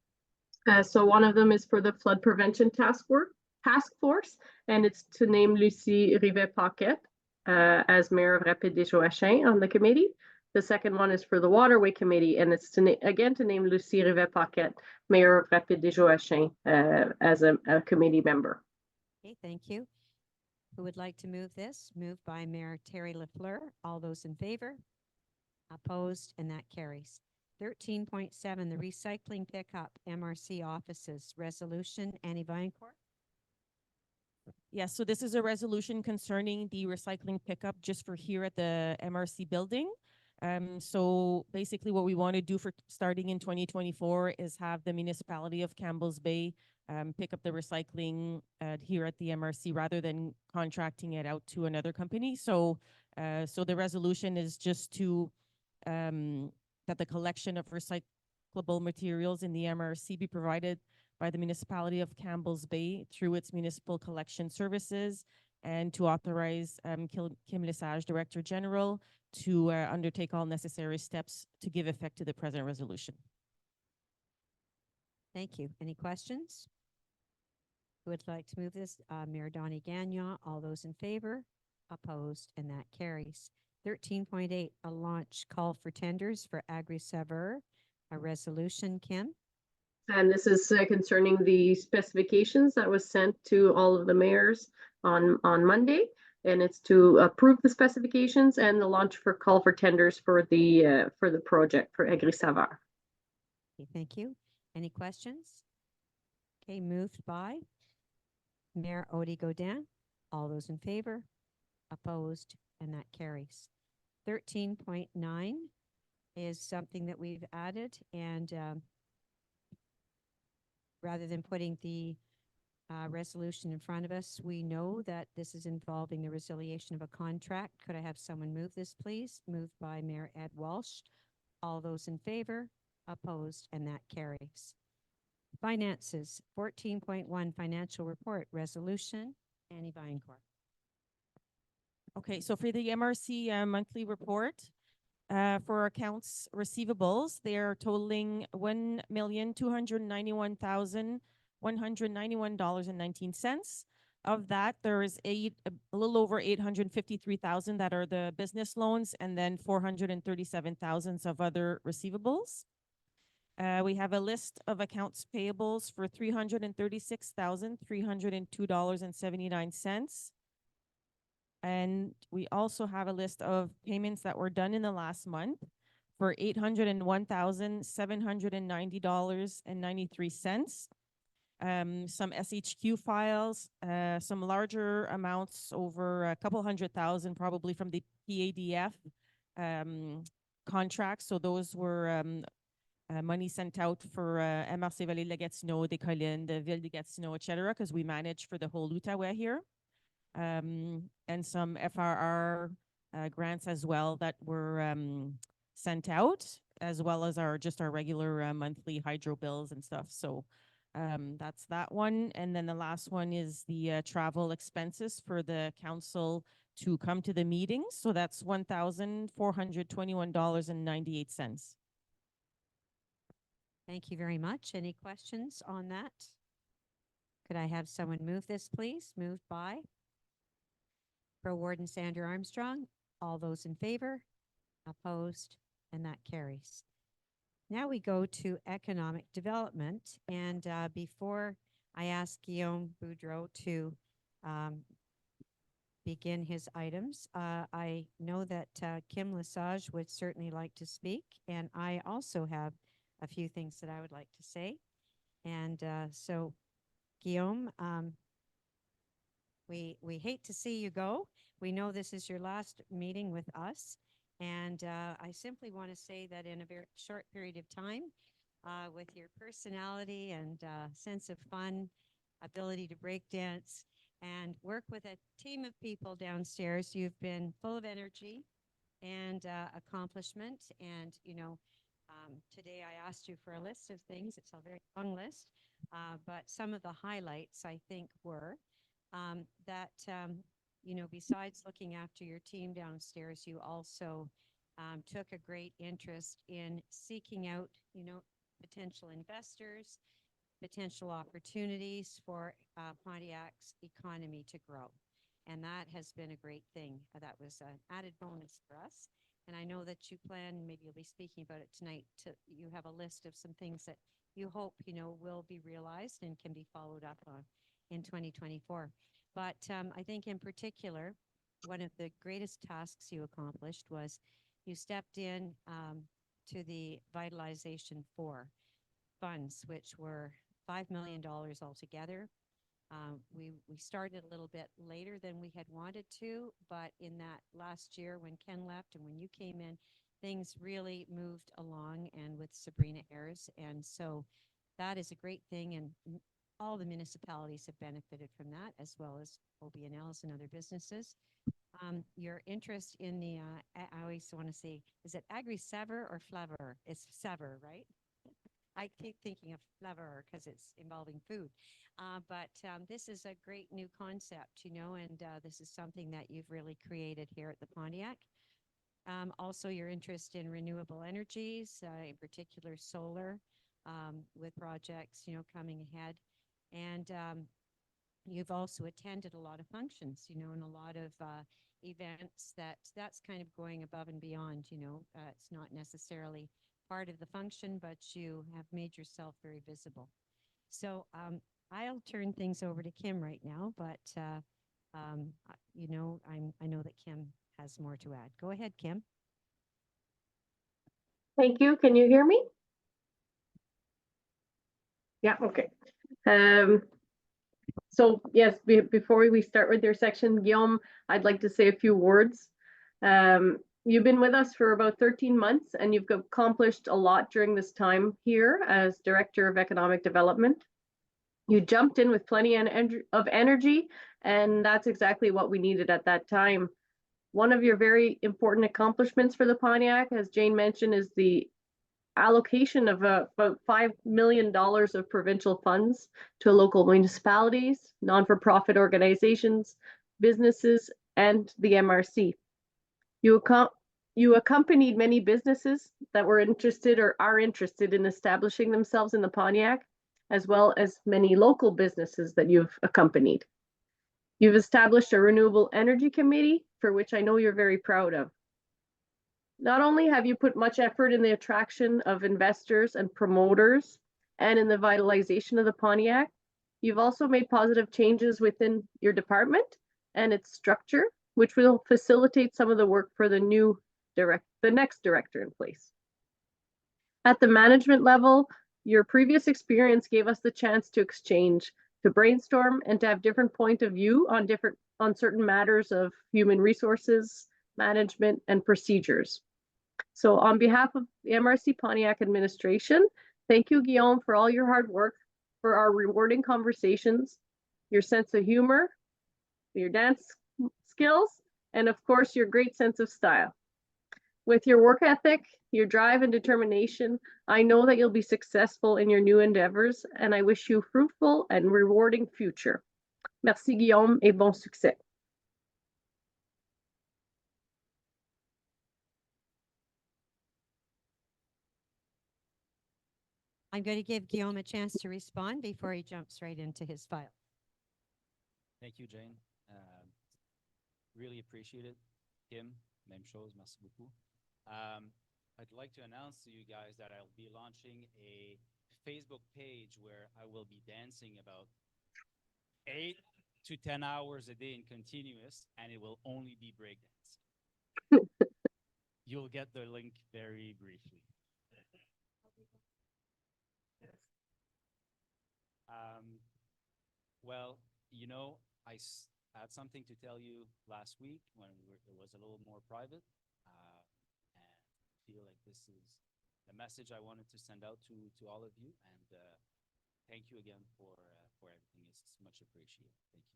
So one of them is for the flood prevention task force, and it's to name Lucie Rivet-Paquette as mayor of Rapide-des-Joachim on the committee. The second one is for the waterway committee, and it's to name Lucie Rivet-Paquette, mayor of Rapide-des-Joachim as a committee member. Okay, thank you. Who would like to move this? Moved by Mayor Terry Lafleur. All those in favor? Opposed, and that carries. 13.7, the recycling pickup MRC offices. Resolution, Annie Vaillancourt. Yes, so this is a resolution concerning the recycling pickup just for here at the MRC building. So basically what we want to do for starting in 2024 is have the municipality of Campbell's Bay pick up the recycling here at the MRC rather than contracting it out to another company. So the resolution is just to that the collection of recyclable materials in the MRC be provided by the municipality of Campbell's Bay through its municipal collection services, and to authorize Kim Lesage, Director General, to undertake all necessary steps to give effect to the present resolution. Thank you. Any questions? Who would like to move this? Mayor Donnie Gagnon. All those in favor? Opposed? And that carries. 13.8, a launch call for tenders for Agri-Saver. A resolution, Kim? And this is concerning the specifications that was sent to all of the mayors on Monday. And it's to approve the specifications and the launch for call for tenders for the project for Agri-Saver. Okay, thank you. Any questions? Okay, moved by Mayor Odie Godin. All those in favor? Opposed? And that carries. 13.9 is something that we've added, and rather than putting the resolution in front of us, we know that this is involving the resiliation of a contract. Could I have someone move this, please? Moved by Mayor Ed Walsh. All those in favor? Opposed? And that carries. Finances, 14.1 financial report resolution. Annie Vinecourt. Okay, so for the MRC monthly report, for accounts receivables, they are totaling $1,291,191.19. Of that, there is a little over 853,000 that are the business loans, and then 437,000 of other receivables. We have a list of accounts payables for $336,302.79. And we also have a list of payments that were done in the last month for $801,790.93. Some SHQ files, some larger amounts, over a couple $100,000 probably from the PADF contracts. So those were money sent out for MRC Vallée de la Gatineau, des Collines, the Ville de Gatineau, etc., because we manage for the whole Outaouais here. And some FRR grants as well that were sent out, as well as our regular monthly hydro bills and stuff. So that's that one. And then the last one is the travel expenses for the council to come to the meetings. So that's $1,421.98. Thank you very much. Any questions on that? Could I have someone move this, please? Moved by Pro Warden Sandra Armstrong. All those in favor? Opposed? And that carries. Now we go to economic development. And before I ask Guillaume Boudreau to begin his items, I know that Kim Lesage would certainly like to speak. And I also have a few things that I would like to say. And so, Guillaume, we hate to see you go. We know this is your last meeting with us. And I simply want to say that in a very short period of time, with your personality and sense of fun, ability to break dance, and work with a team of people downstairs, you've been full of energy and accomplishment. And, you know, today I asked you for a list of things. It's a very long list, but some of the highlights, I think, were that, you know, besides looking after your team downstairs, you also took a great interest in seeking out, you know, potential investors, potential opportunities for Pontiac's economy to grow. And that has been a great thing. That was an added bonus for us. And I know that you plan, maybe you'll be speaking about it tonight, you have a list of some things that you hope, you know, will be realized and can be followed up on in 2024. But I think in particular, one of the greatest tasks you accomplished was you stepped in to the Vitalization 4 funds, which were $5 million altogether. We started a little bit later than we had wanted to, but in that last year when Ken left and when you came in, things really moved along and with Sabrina Ayers. And so that is a great thing. And all the municipalities have benefited from that, as well as OBNLs and other businesses. Your interest in the, I always want to say, is it agri-saver or flavor? It's saver, right? I keep thinking of flavor because it's involving food. But this is a great new concept, and this is something that you've really created here at the Pontiac. Also, your interest in renewable energies, in particular solar, with projects, coming ahead. And you've also attended a lot of functions, and a lot of events that's kind of going above and beyond, it's not necessarily part of the function, but you have made yourself very visible. So I'll turn things over to Kim right now, but I know that Kim has more to add. Go ahead, Kim. Thank you. Can you hear me? Yeah, okay. So yes, before we start with your section, Guillaume, I'd like to say a few words. You've been with us for about 13 months and you've accomplished a lot during this time here as Director of Economic Development. You jumped in with plenty of energy, and that's exactly what we needed at that time. One of your very important accomplishments for the Pontiac, as Jane mentioned, is the allocation of about $5 million of provincial funds to local municipalities, non-for-profit organizations, businesses, and the MRC. You accompanied many businesses that were interested or are interested in establishing themselves in the Pontiac, as well as many local businesses that you've accompanied. You've established a renewable energy committee, for which I know you're very proud of. Not only have you put much effort in the attraction of investors and promoters and in the vitalization of the Pontiac, you've also made positive changes within your department and its structure, which will facilitate some of the work for the next director in place. At the management level, your previous experience gave us the chance to exchange, to brainstorm, and to have different point of view on certain matters of human resources, management, and procedures. So on behalf of the MRC Pontiac administration, thank you, Guillaume, for all your hard work, for our rewarding conversations, your sense of humor, your dance skills, and of course, your great sense of style. With your work ethic, your drive and determination, I know that you'll be successful in your new endeavors, and I wish you a fruitful and rewarding future. Merci, Guillaume, et bon succès. I'm going to give Guillaume a chance to respond before he jumps right into his file. Thank you, Jane. Really appreciate it. Kim, même chose, merci beaucoup. I'd like to announce to you guys that I'll be launching a Facebook page where I will be dancing about 8 to 10 hours a day in continuous, and it will only be breakdance. You'll get the link very briefly. Well, I had something to tell you last week when it was a little more private. And I feel like this is the message I wanted to send out to all of you. And thank you again for everything. It's much appreciated. Thank you.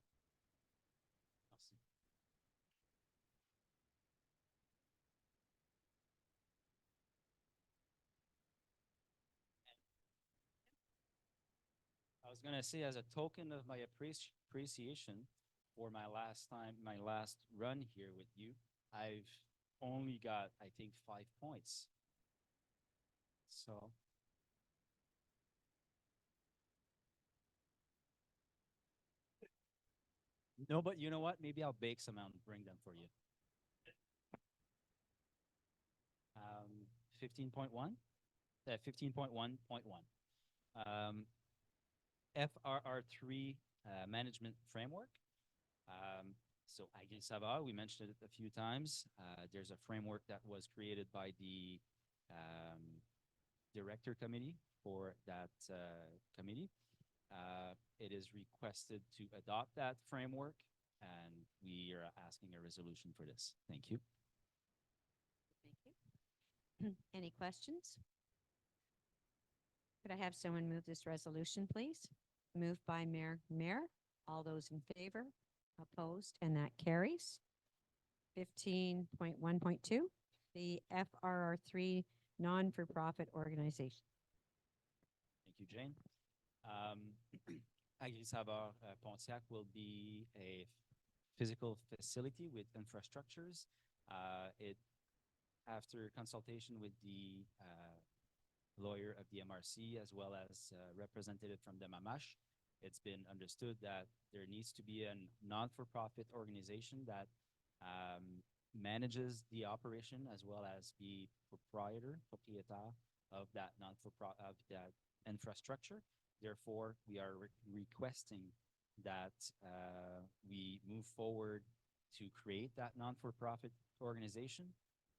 Merci. I was gonna say, as a token of my appreciation for my last run here with you, I've only got, I think, 5 points. So no, but you know what? Maybe I'll bake some out and bring them for you. 15.1, 15.1.1. FRR3 management framework. So Agri Sava, we mentioned it a few times. There's a framework that was created by the director committee for that committee. It is requested to adopt that framework, and we are asking a resolution for this. Thank you. Thank you. Any questions? Could I have someone move this resolution, please? Moved by Mayor. All those in favor? Opposed? And that carries. 15.1.2, the FRR3 non-for-profit organization. Thank you, Jane. Agri-Saveur Pontiac will be a physical facility with infrastructures. After consultation with the lawyer of the MRC as well as representative from the Mamash, it's been understood that there needs to be a non-for-profit organization that manages the operation as well as be propriétaire of that of that infrastructure. Therefore, we are requesting that we move forward to create that non-for-profit organization,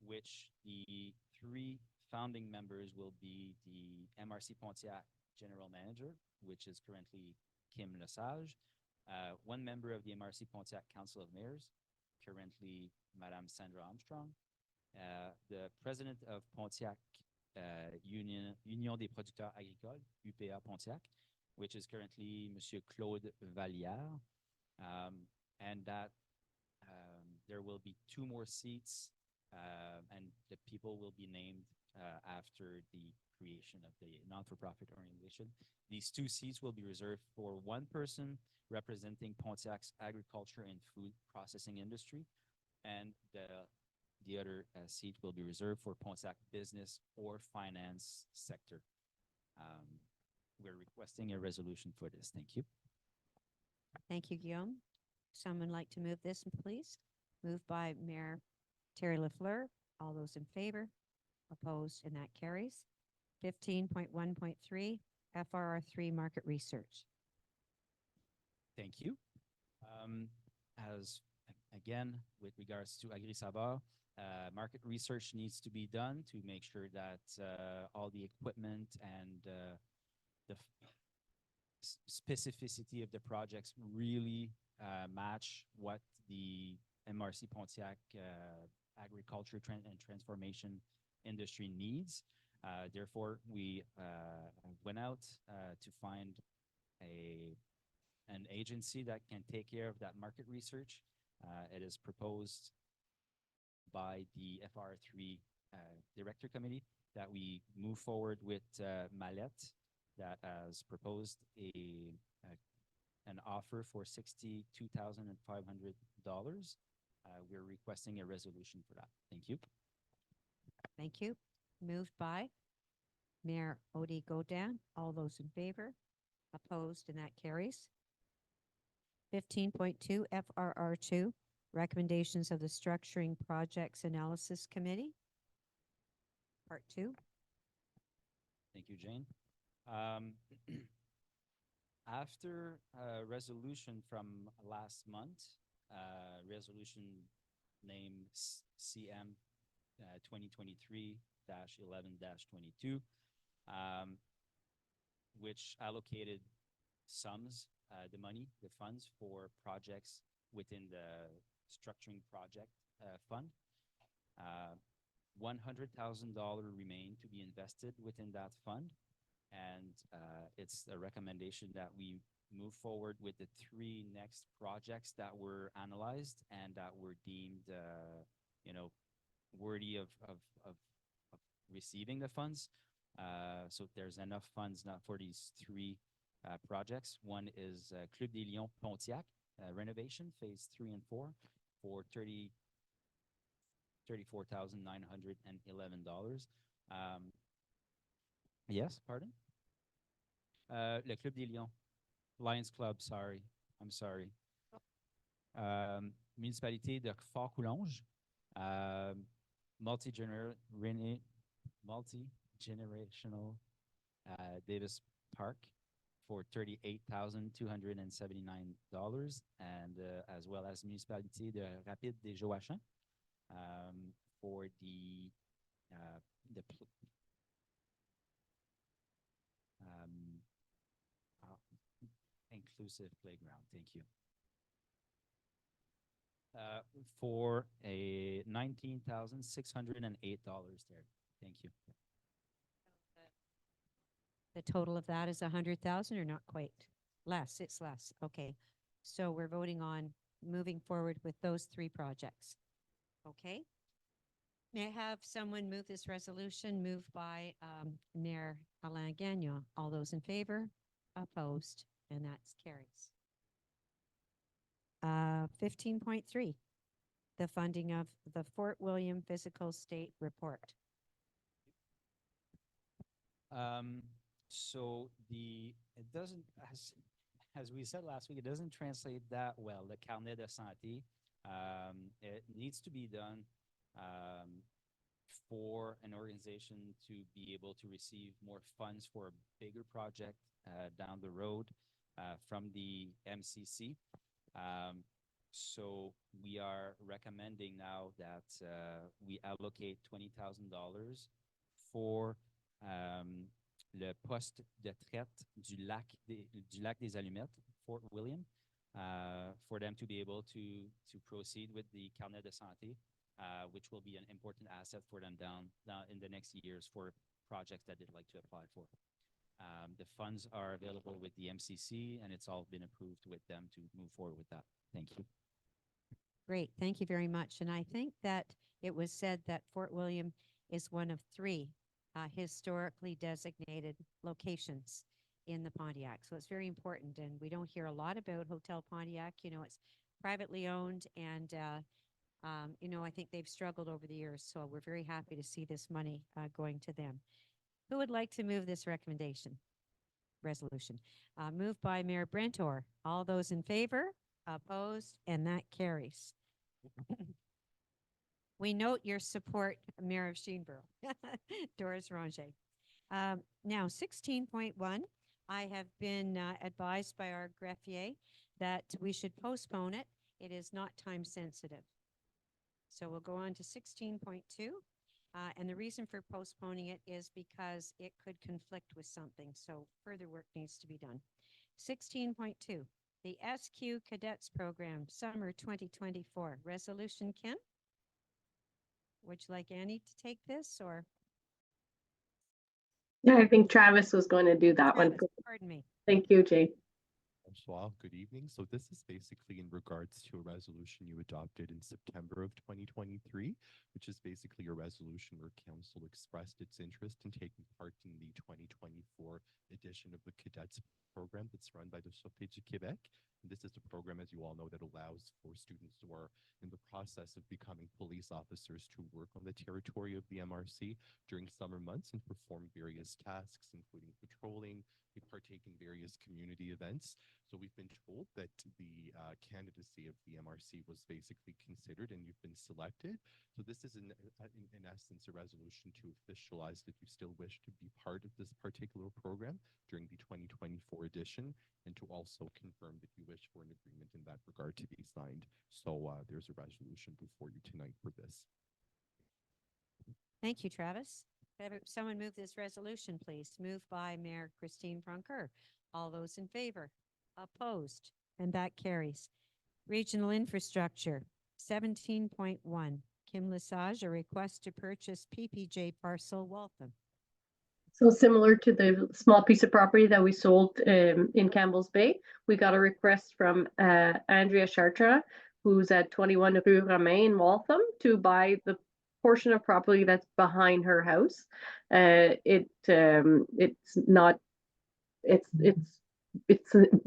which the 3 founding members will be the MRC Pontiac General Manager, which is currently Kim Lesage, 1 member of the MRC Pontiac Council of Mayors, currently Madame Sandra Armstrong, the president of Pontiac Union des Producteurs Agricoles, UPA Pontiac, which is currently Monsieur Claude Vallière, and that there will be 2 more seats, and the people will be named after the creation of the non-for-profit organization. These 2 seats will be reserved for 1 person representing Pontiac's agriculture and food processing industry, and the other seat will be reserved for Pontiac business or finance sector. We're requesting a resolution for this. Thank you. Thank you, Guillaume. Someone like to move this, please? Moved by Mayor Terry Lafleur. All those in favor? Opposed? And that carries. 15.1.3, FRR3 market research. Thank you. As again, with regards to Agri-Saveur, market research needs to be done to make sure that all the equipment and the specificity of the projects really match what the MRC Pontiac agriculture and transformation industry needs. Therefore, we went out to find an agency that can take care of that market research. It is proposed by the FR3 Director Committee that we move forward with Mallette that has proposed an offer for $62,500. We're requesting a resolution for that. Thank you. Thank you. Moved by Mayor Odie Godin. All those in favor? Opposed? And that carries. 15.2 FRR2, recommendations of the Structuring Projects Analysis Committee. Part 2. Thank you, Jane. After a resolution from last month, resolution name CM 2023-11-22, which allocated sums, the money, the funds for projects within the structuring project fund. $100,000 remain to be invested within that fund, and it's a recommendation that we move forward with the 3 next projects that were analyzed and that were deemed, worthy of receiving the funds. So there's enough funds not for these 3 projects. One is Club des Lions Pontiac renovation, phase 3 and 4, for $34,911. Yes, pardon? Le Club des Lions. Lions Club, sorry. I'm sorry. Municipalité de Fort-Coulonge. Multi-generational Davis Park for $38,279, and as well as Municipalité de Rapide des Joachim for the inclusive playground. Thank you. For a $19,608 there. Thank you. The total of that is 100,000 or not quite? Less, it's less. Okay. So we're voting on moving forward with those three projects. Okay. May I have someone move this resolution? Moved by Mayor Alain Gagnon. All those in favor? Opposed? And that's carries. 15.3, the funding of the Fort William Physical State Report. So it doesn't, as we said last week, it doesn't translate that well, le carnet de santé. It needs to be done for an organization to be able to receive more funds for a bigger project down the road from the MCC. So we are recommending now that we allocate $20,000 for le poste de traite du lac des Allumettes, Fort William, for them to be able to proceed with the carnet de santé, which will be an important asset for them down in the next years for projects that they'd like to apply for. The funds are available with the MCC, and it's all been approved with them to move forward with that. Thank you. Great, thank you very much. And I think that it was said that Fort William is one of three historically designated locations in the Pontiac. So it's very important, and we don't hear a lot about Hotel Pontiac. You know, it's privately owned, and you know, I think they've struggled over the years. So we're very happy to see this money going to them. Who would like to move this resolution? Moved by Mayor Brentor. All those in favor? Opposed? And that carries. We note your support, Mayor of Sheenborough, Doris Ranger. Now, 16.1, I have been advised by our greffier that we should postpone it. It is not time sensitive. So we'll go on to 16.2. And the reason for postponing it is because it could conflict with something. So further work needs to be done. 16.2, the SQ Cadets Program, Summer 2024. Resolution, Kim? Would you like Annie to take this, or? Yeah, I think Travis was going to do that one. Pardon me. Thank you, Jay. Bonsoir, good evening. So this is basically in regards to a resolution you adopted in September of 2023, which is basically a resolution where council expressed its interest in taking part in the 2024 edition of the Cadets program that's run by the Sûreté du Québec. And this is a program, as you all know, that allows for students who are in the process of becoming police officers to work on the territory of the MRC during summer months and perform various tasks, including patrolling, they partake in various community events. So we've been told that the candidacy of the MRC was basically considered and you've been selected. So this is in essence a resolution to officialize that you still wish to be part of this particular program during the 2024 edition, and to also confirm that you wish for an agreement in that regard to be signed. So there's a resolution before you tonight for this. Thank you, Travis. Have someone move this resolution, please. Moved by Mayor Christine Francoeur. All those in favor? Opposed? And that carries. Regional infrastructure, 17.1. Kim Lesage, a request to purchase PPJ parcel Waltham. So similar to the small piece of property that we sold in Campbell's Bay, we got a request from Andrea Chartra, who's at 21 Rue Romain in Waltham, to buy the portion of property that's behind her house. It's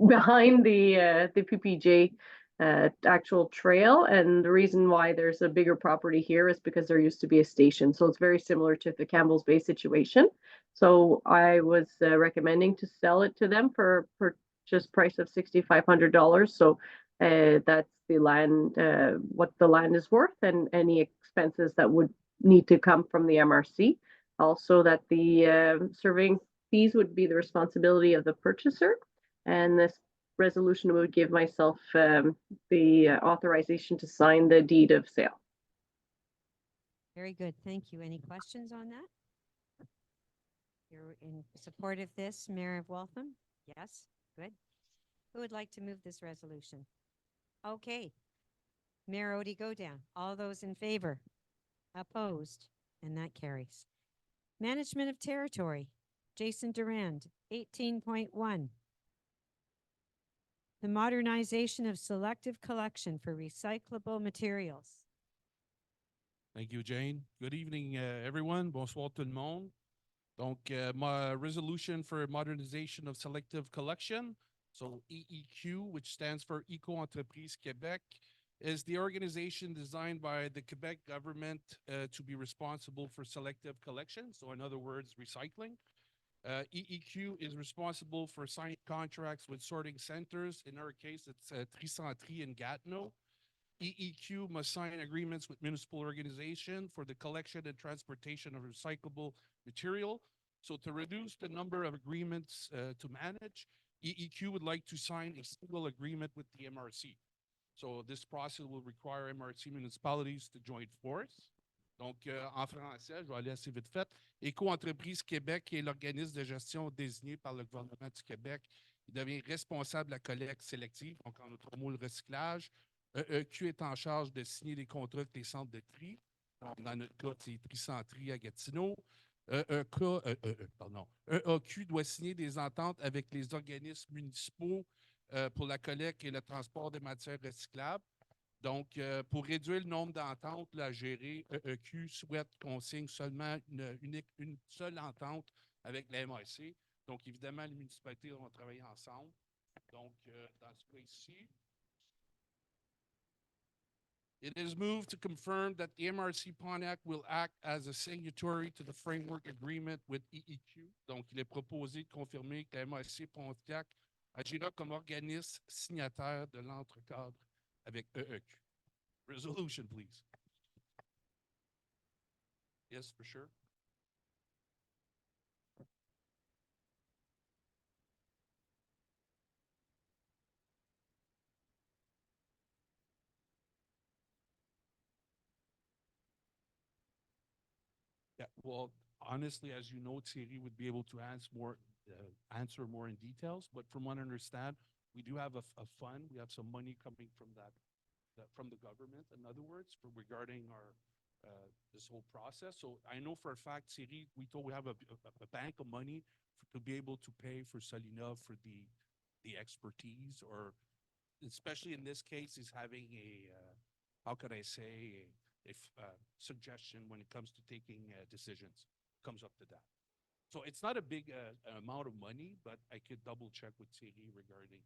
behind the PPJ actual trail, and the reason why there's a bigger property here is because there used to be a station. So it's very similar to the Campbell's Bay situation. So I was recommending to sell it to them for purchase price of $6,500. So that's the land, what the land is worth, and any expenses that would need to come from the MRC. Also, that the surveying fees would be the responsibility of the purchaser, and this resolution would give myself the authorization to sign the deed of sale. Very good. Thank you. Any questions on that? You're in support of this, Mayor of Waltham? Yes. Good. Who would like to move this resolution? Okay. Mayor Odie, go down. All those in favor? Opposed? And that carries. Management of Territory, Jason Durand, 18.1. The modernization of selective collection for recyclable materials. Thank you, Jane. Good evening, everyone. Bonsoir tout le monde. Donc, my resolution for modernization of selective collection, so EEQ, which stands for Eco-Entreprise Québec, is the organization designed by the Quebec government to be responsible for selective collection. So in other words, recycling. EEQ is responsible for signing contracts with sorting centers. In our case, it's Tricenterie in Gatineau. EEQ must sign agreements with municipal organizations for the collection and transportation of recyclable material. So to reduce the number of agreements to manage, EEQ would like to sign a single agreement with the MRC. So this process will require MRC municipalities to join force. Donc, en français, je vais aller assez vite fait. Éco-Entreprise Québec est l'organisme de gestion désigné par le gouvernement du Québec. Il devient responsable de la collecte sélective, donc en autre mot, le recyclage. EEQ est en charge de signer les contrats avec les centres de tri. Dans notre cas, c'est Tricenterie à Gatineau. EAQ doit signer des ententes avec les organismes municipaux pour la collecte et le transport des matières recyclables. Donc, pour réduire le nombre d'ententes à gérer, EEQ souhaite qu'on signe seulement une seule entente avec la MRC. Donc, évidemment, les municipalités vont travailler ensemble. Donc, dans ce cas ici, it is moved to confirm that the MRC Pontiac will act as a signatory to the framework agreement with EEQ. Donc, il est proposé de confirmer que la MRC Pontiac agira comme organisme signataire de l'entrecadre avec EEQ. Resolution, please. Yes, for sure. Yeah, well, honestly, as you know, Thierry would be able to answer more in details. But from what I understand, we do have a fund. We have some money coming from from the government. In other words, regarding our this whole process. So I know for a fact, Thierry, we have a bank of money to be able to pay for Solinov for the expertise, or especially in this case, is having a how could I say suggestion when it comes to taking decisions, comes up to that. So it's not a big amount of money, but I could double check with Thierry regarding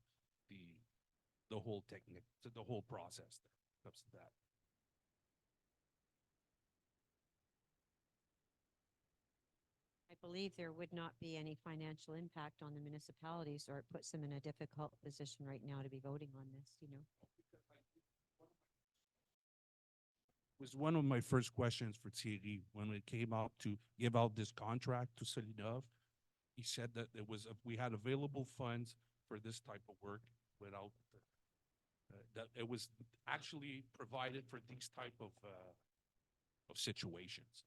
the whole technique, the whole process that comes to that. I believe there would not be any financial impact on the municipalities, or it puts them in a difficult position right now to be voting on this, you know. Was one of my first questions for Thierry when it came out to give out this contract to Solinov. He said that we had available funds for this type of work without that it was actually provided for these type of situations.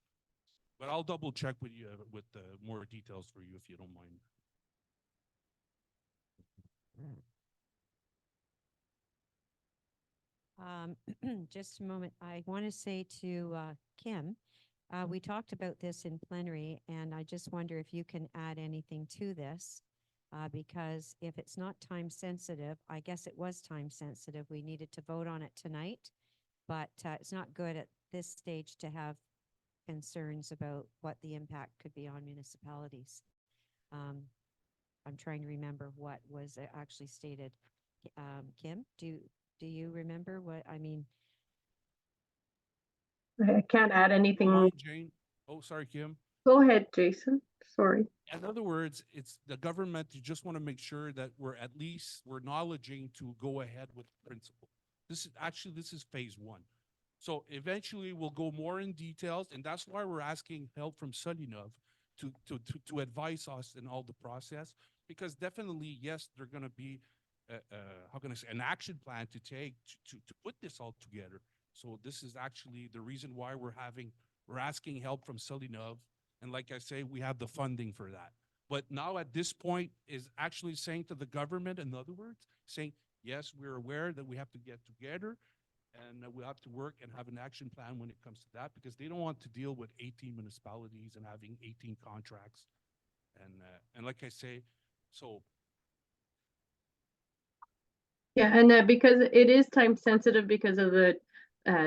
But I'll double check with you with more details for you if you don't mind. Just a moment. I want to say to Kim, we talked about this in plenary, and I just wonder if you can add anything to this, because if it's not time sensitive, I guess it was time sensitive. We needed to vote on it tonight, but it's not good at this stage to have concerns about what the impact could be on municipalities. I'm trying to remember what was actually stated. Kim, do you remember what I mean? I can't add anything. Mind, Jane. Oh, sorry, Kim. Go ahead, Jason. Sorry. In other words, it's the government. You just want to make sure that we're acknowledging to go ahead with the principle. This is phase one. So eventually we'll go more in details, and that's why we're asking help from Solinov to advise us in all the process, because definitely, yes, they're going to be, how can I say, an action plan to take to put this all together. So this is actually the reason why we're asking help from Solinov. And like I say, we have the funding for that. But now at this point is actually saying to the government, in other words, saying, yes, we're aware that we have to get together. And we have to work and have an action plan when it comes to that because they don't want to deal with 18 municipalities and having 18 contracts. And like I say, so Yeah, and because it is time sensitive because of the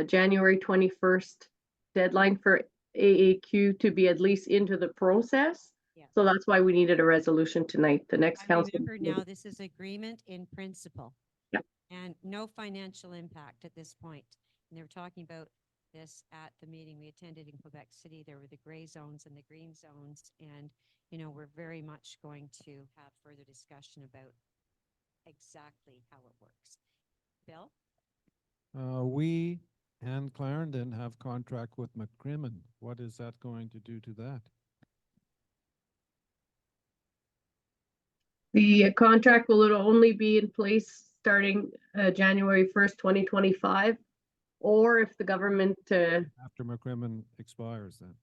January 21st deadline for AAQ to be at least into the process. Yeah. So that's why we needed a resolution tonight. The next I council. remember now, this is agreement in principle. Yeah. And no financial impact at this point. And they were talking about this at the meeting we attended in Quebec City. There were the gray zones and the green zones. And, you know, we're very much going to have further discussion about exactly how it works. Bill? We and Clarendon have contract with McCrimmon. What is that going to do to that? The contract will only be in place starting January 1st, 2025, or if the government After McCrimmon expires then.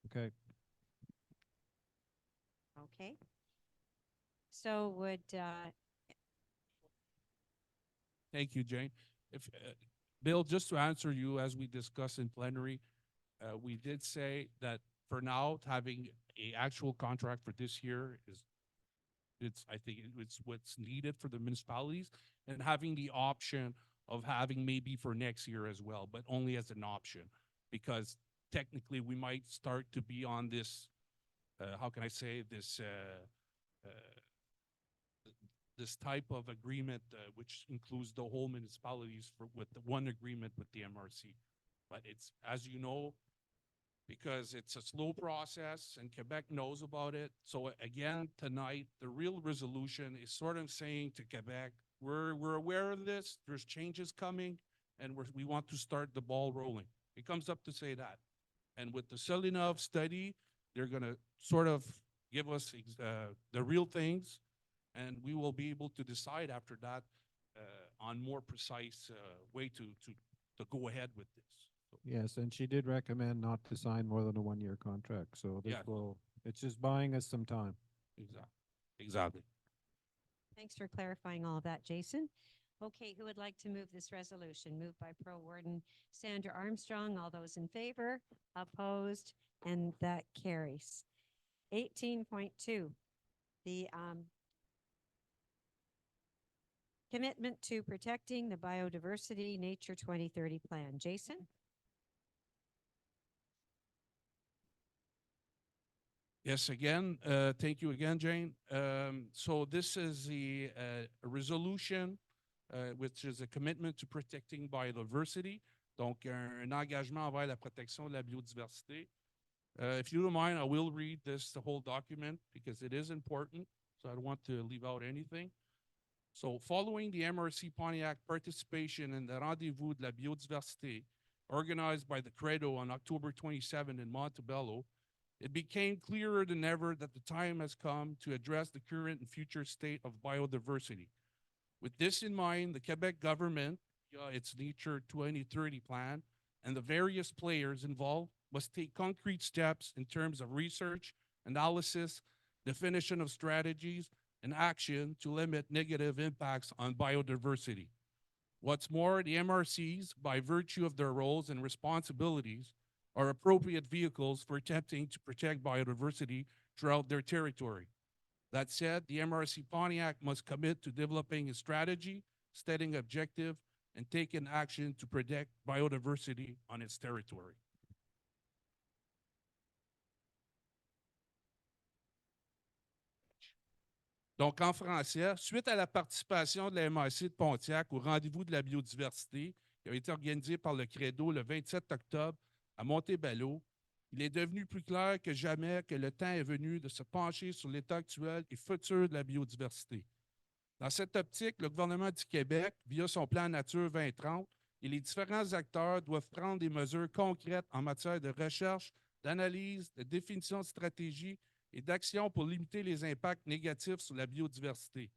Okay. Okay. So would, thank you, Jane. If Bill, just to answer you, as we discussed in plenary, we did say that for now, having a actual contract for this year I think it's what's needed for the municipalities, and having the option of having maybe for next year as well, but only as an option, because technically we might start to be on this, how can I say, this this type of agreement, which includes the whole municipalities with the one agreement with the MRC. But it's, as you know, because it's a slow process and Quebec knows about it. So again, tonight, the real resolution is sort of saying to Quebec, we're aware of this, there's changes coming, and we want to start the ball rolling. It comes up to say that. And with the Solinov study, they're gonna sort of give us the real things, and we will be able to decide after that on more precise way to go ahead with this. Yes, and she did recommend not to sign more than a 1-year contract. So this Yeah. it's just buying us some time. Exactly. thanks for clarifying all of that, Jason. Okay, who would like to move this resolution? Moved by Pro Warden Sandra Armstrong. All those in favor, opposed, and that carries. 18.2, the commitment to protecting the biodiversity nature 2030 plan. Jason? Yes, again, thank you again, Jane. So this is the resolution, which is a commitment to protecting biodiversity. Donc, un engagement envers la protection de la biodiversité. If you don't mind, I will read the whole document because it is important. So I don't want to leave out anything. So following the MRC Pontiac participation in the Rendezvous de la Biodiversité, organized by the Credo on October 27 in Montebello, it became clearer than ever that the time has come to address the current and future state of biodiversity. With this in mind, the Quebec government, via its Nature 2030 plan, and the various players involved must take concrete steps in terms of research, analysis, definition of strategies, and action to limit negative impacts on biodiversity. What's more, the MRCs, by virtue of their roles and responsibilities, are appropriate vehicles for attempting to protect biodiversity throughout their territory. That said, the MRC Pontiac must commit to developing a strategy, setting objective, and taking action to protect biodiversity on its territory. Donc, en français, suite à la participation de la MRC de Pontiac au rendez-vous de la biodiversité qui a été organisé par le Credo le 27 octobre à Montebello, il est devenu plus clair que jamais que le temps est venu de se pencher sur l'état actuel et futur de la biodiversité. Dans cette optique, le gouvernement du Québec, via son plan Nature 2030, et les différents acteurs doivent prendre des mesures concrètes en matière de recherche, d'analyse, de définition de stratégie et d'action pour limiter les impacts négatifs sur la biodiversité.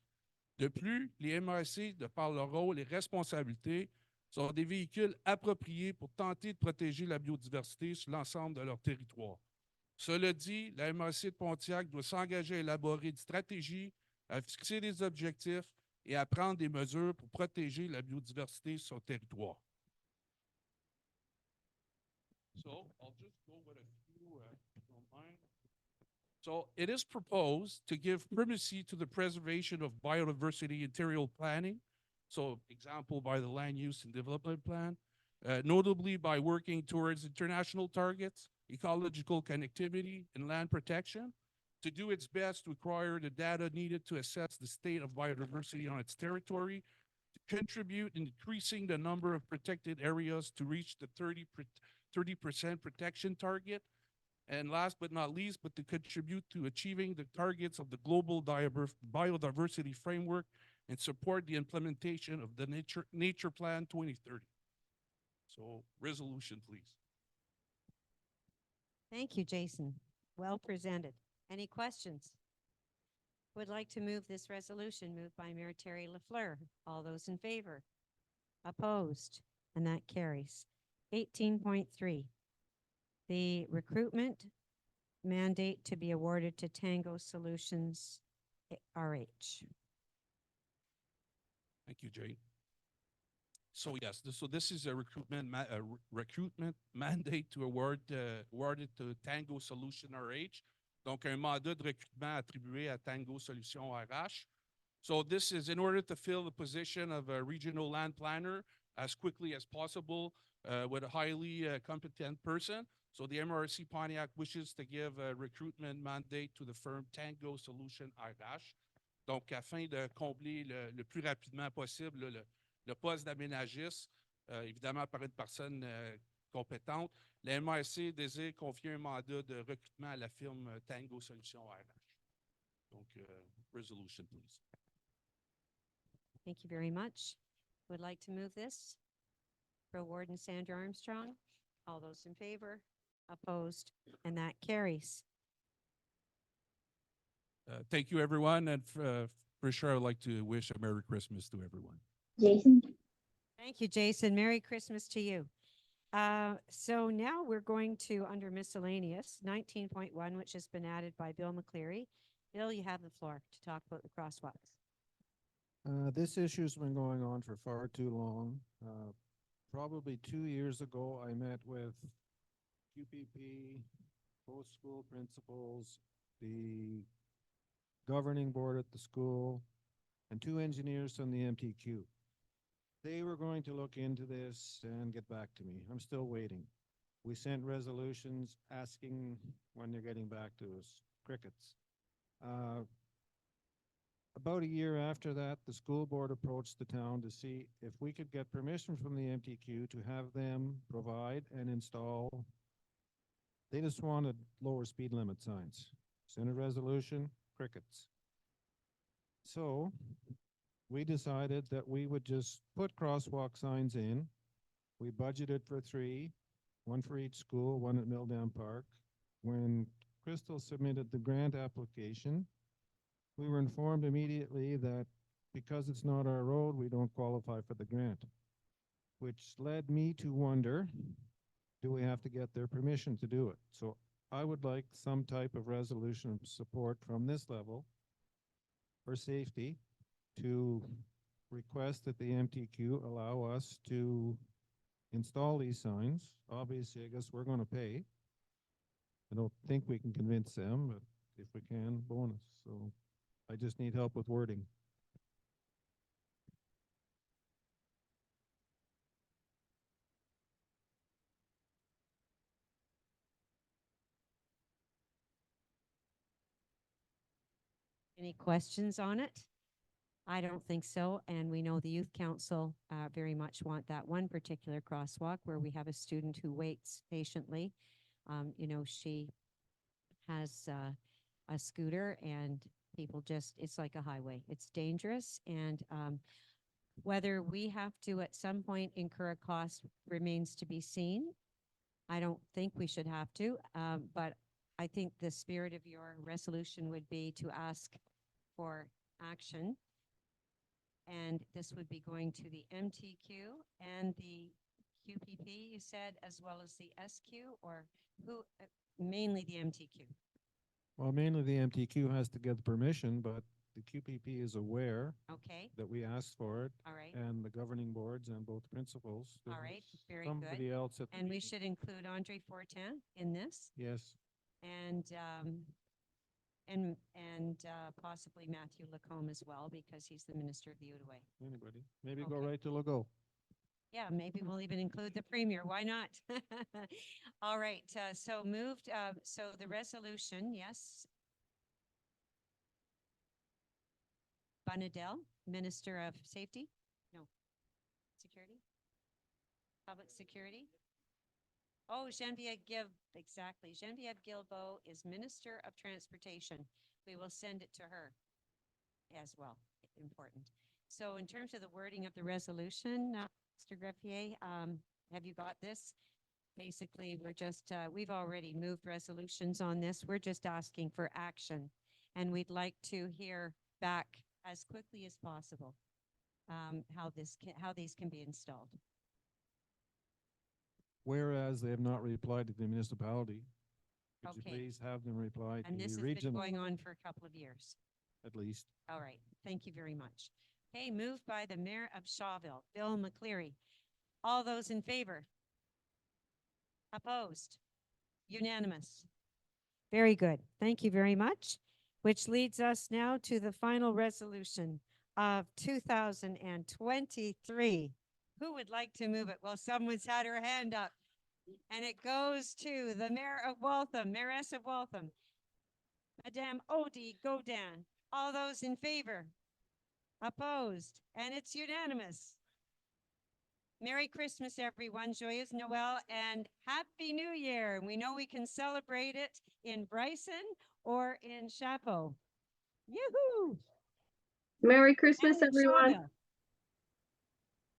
De plus, les MRC, de par leur rôle et responsabilités, sont des véhicules appropriés pour tenter de protéger la biodiversité sur l'ensemble de leur territoire. Cela dit, la MRC de Pontiac doit s'engager à élaborer une stratégie, à fixer des objectifs et à prendre des mesures pour protéger la biodiversité sur son territoire. So I'll just go with a few, if you don't mind. So it is proposed to give primacy to the preservation of biodiversity interior planning. So example by the land use and development plan, notably by working towards international targets, ecological connectivity, and land protection. To do its best to acquire the data needed to assess the state of biodiversity on its territory, to contribute in increasing the number of protected areas to reach the 30% protection target, and last but not least, but to contribute to achieving the targets of the global biodiversity framework and support the implementation of the Nature Plan 2030. So resolution, please. Thank you, Jason. Well presented. Any questions? Would like to move this resolution, moved by Mayor Terry LaFleur. All those in favor? Opposed? And that carries. 18.3. The recruitment mandate to be awarded to Tango Solutions RH. Thank you, Jay. So yes, this is a recruitment mandate to awarded to Tango Solution RH. Donc un mandat de recrutement attribué à Tango Solution RH. So this is in order to fill the position of a regional land planner as quickly as possible with a highly competent person. So the MRC Pontiac wishes to give a recruitment mandate to the firm Tango Solution RH. Donc, afin de combler le plus rapidement possible le poste d'aménagiste, évidemment par une personne compétente, la MRC désire confier un mandat de recrutement à la firme Tango Solution RH. Donc, resolution, please. Thank you very much. Would like to move this for Warden Sandra Armstrong. All those in favor? Opposed? And that carries. Thank you, everyone. And for sure, I would like to wish a Merry Christmas to everyone. Jason. Thank you, Jason. Merry Christmas to you. So now we're going to, under miscellaneous, 19.1, which has been added by Bill McCleary. Bill, you have the floor to talk about the crosswalks. This issue's been going on for far too long. Probably 2 years ago, I met with QPP, both school principals, the governing board at the school, and 2 engineers from the MTQ. They were going to look into this and get back to me. I'm still waiting. We sent resolutions asking when they're getting back to us. Crickets. About a year after that, the school board approached the town to see if we could get permission from the MTQ to have them provide and install. They just wanted lower speed limit signs. Sent a resolution, crickets. So we decided that we would just put crosswalk signs in. We budgeted for 3, 1 for each school, 1 at Milldam Park. When Crystal submitted the grant application, we were informed immediately that because it's not our road, we don't qualify for the grant, which led me to wonder, do we have to get their permission to do it? So I would like some type of resolution of support from this level for safety to request that the MTQ allow us to install these signs. Obviously, I guess we're going to pay. I don't think we can convince them, but if we can, bonus. So I just need help with wording. Any questions on it? I don't think so. And we know the youth council very much want that one particular crosswalk where we have a student who waits patiently. You know, she has a scooter and people just, it's like a highway. It's dangerous. And whether we have to at some point incur a cost remains to be seen. I don't think we should have to, but I think the spirit of your resolution would be to ask for action. And this would be going to the MTQ and the QPP, you said, as well as the SQ, or who, mainly the MTQ? Well, mainly the MTQ has to get the permission, but the QPP is aware Okay, that we asked for it, all right, and the governing boards and both principals. There all right, was very somebody good. else at the And we meeting. should include Andre Fortin in this Yes, and, possibly Matthew Lacombe as well, because he's the Minister of the Outaouais. anybody. Maybe go Okay. right to Legault. Yeah, maybe we'll even include the premier. Why not? All right, so moved, so the resolution, yes. Bonadel, Minister of Safety? No. Security? Public Security? Oh, exactly. Genevieve Guilbeault is Minister of Transportation. We will send it to her as well. Important. So in terms of the wording of the resolution, Mr. Greffier, have you got this? Basically, we're just, we've already moved resolutions on this. We're just asking for action. And we'd like to hear back as quickly as possible how these can be installed. Whereas they have not replied to the municipality, could you Okay. please have them reply to And the this has been region going on for a couple of years. at least? All right, thank you very much. Okay, moved by the Mayor of Shawville, Bill McCleary. All those in favor? Opposed? Unanimous. Very good. Thank you very much. Which leads us now to the final resolution of 2023. Who would like to move it? Well, someone's had her hand up. And it goes to the Mayor of Waltham, Mayoress of Waltham, Madame Odie Godin. All those in favor? Opposed? And it's unanimous. Merry Christmas, everyone. Joyeux Noel and Happy New Year. We know we can celebrate it in Bryson or in Chapeau. Yoo-hoo! Merry Christmas, And in everyone. Shawville.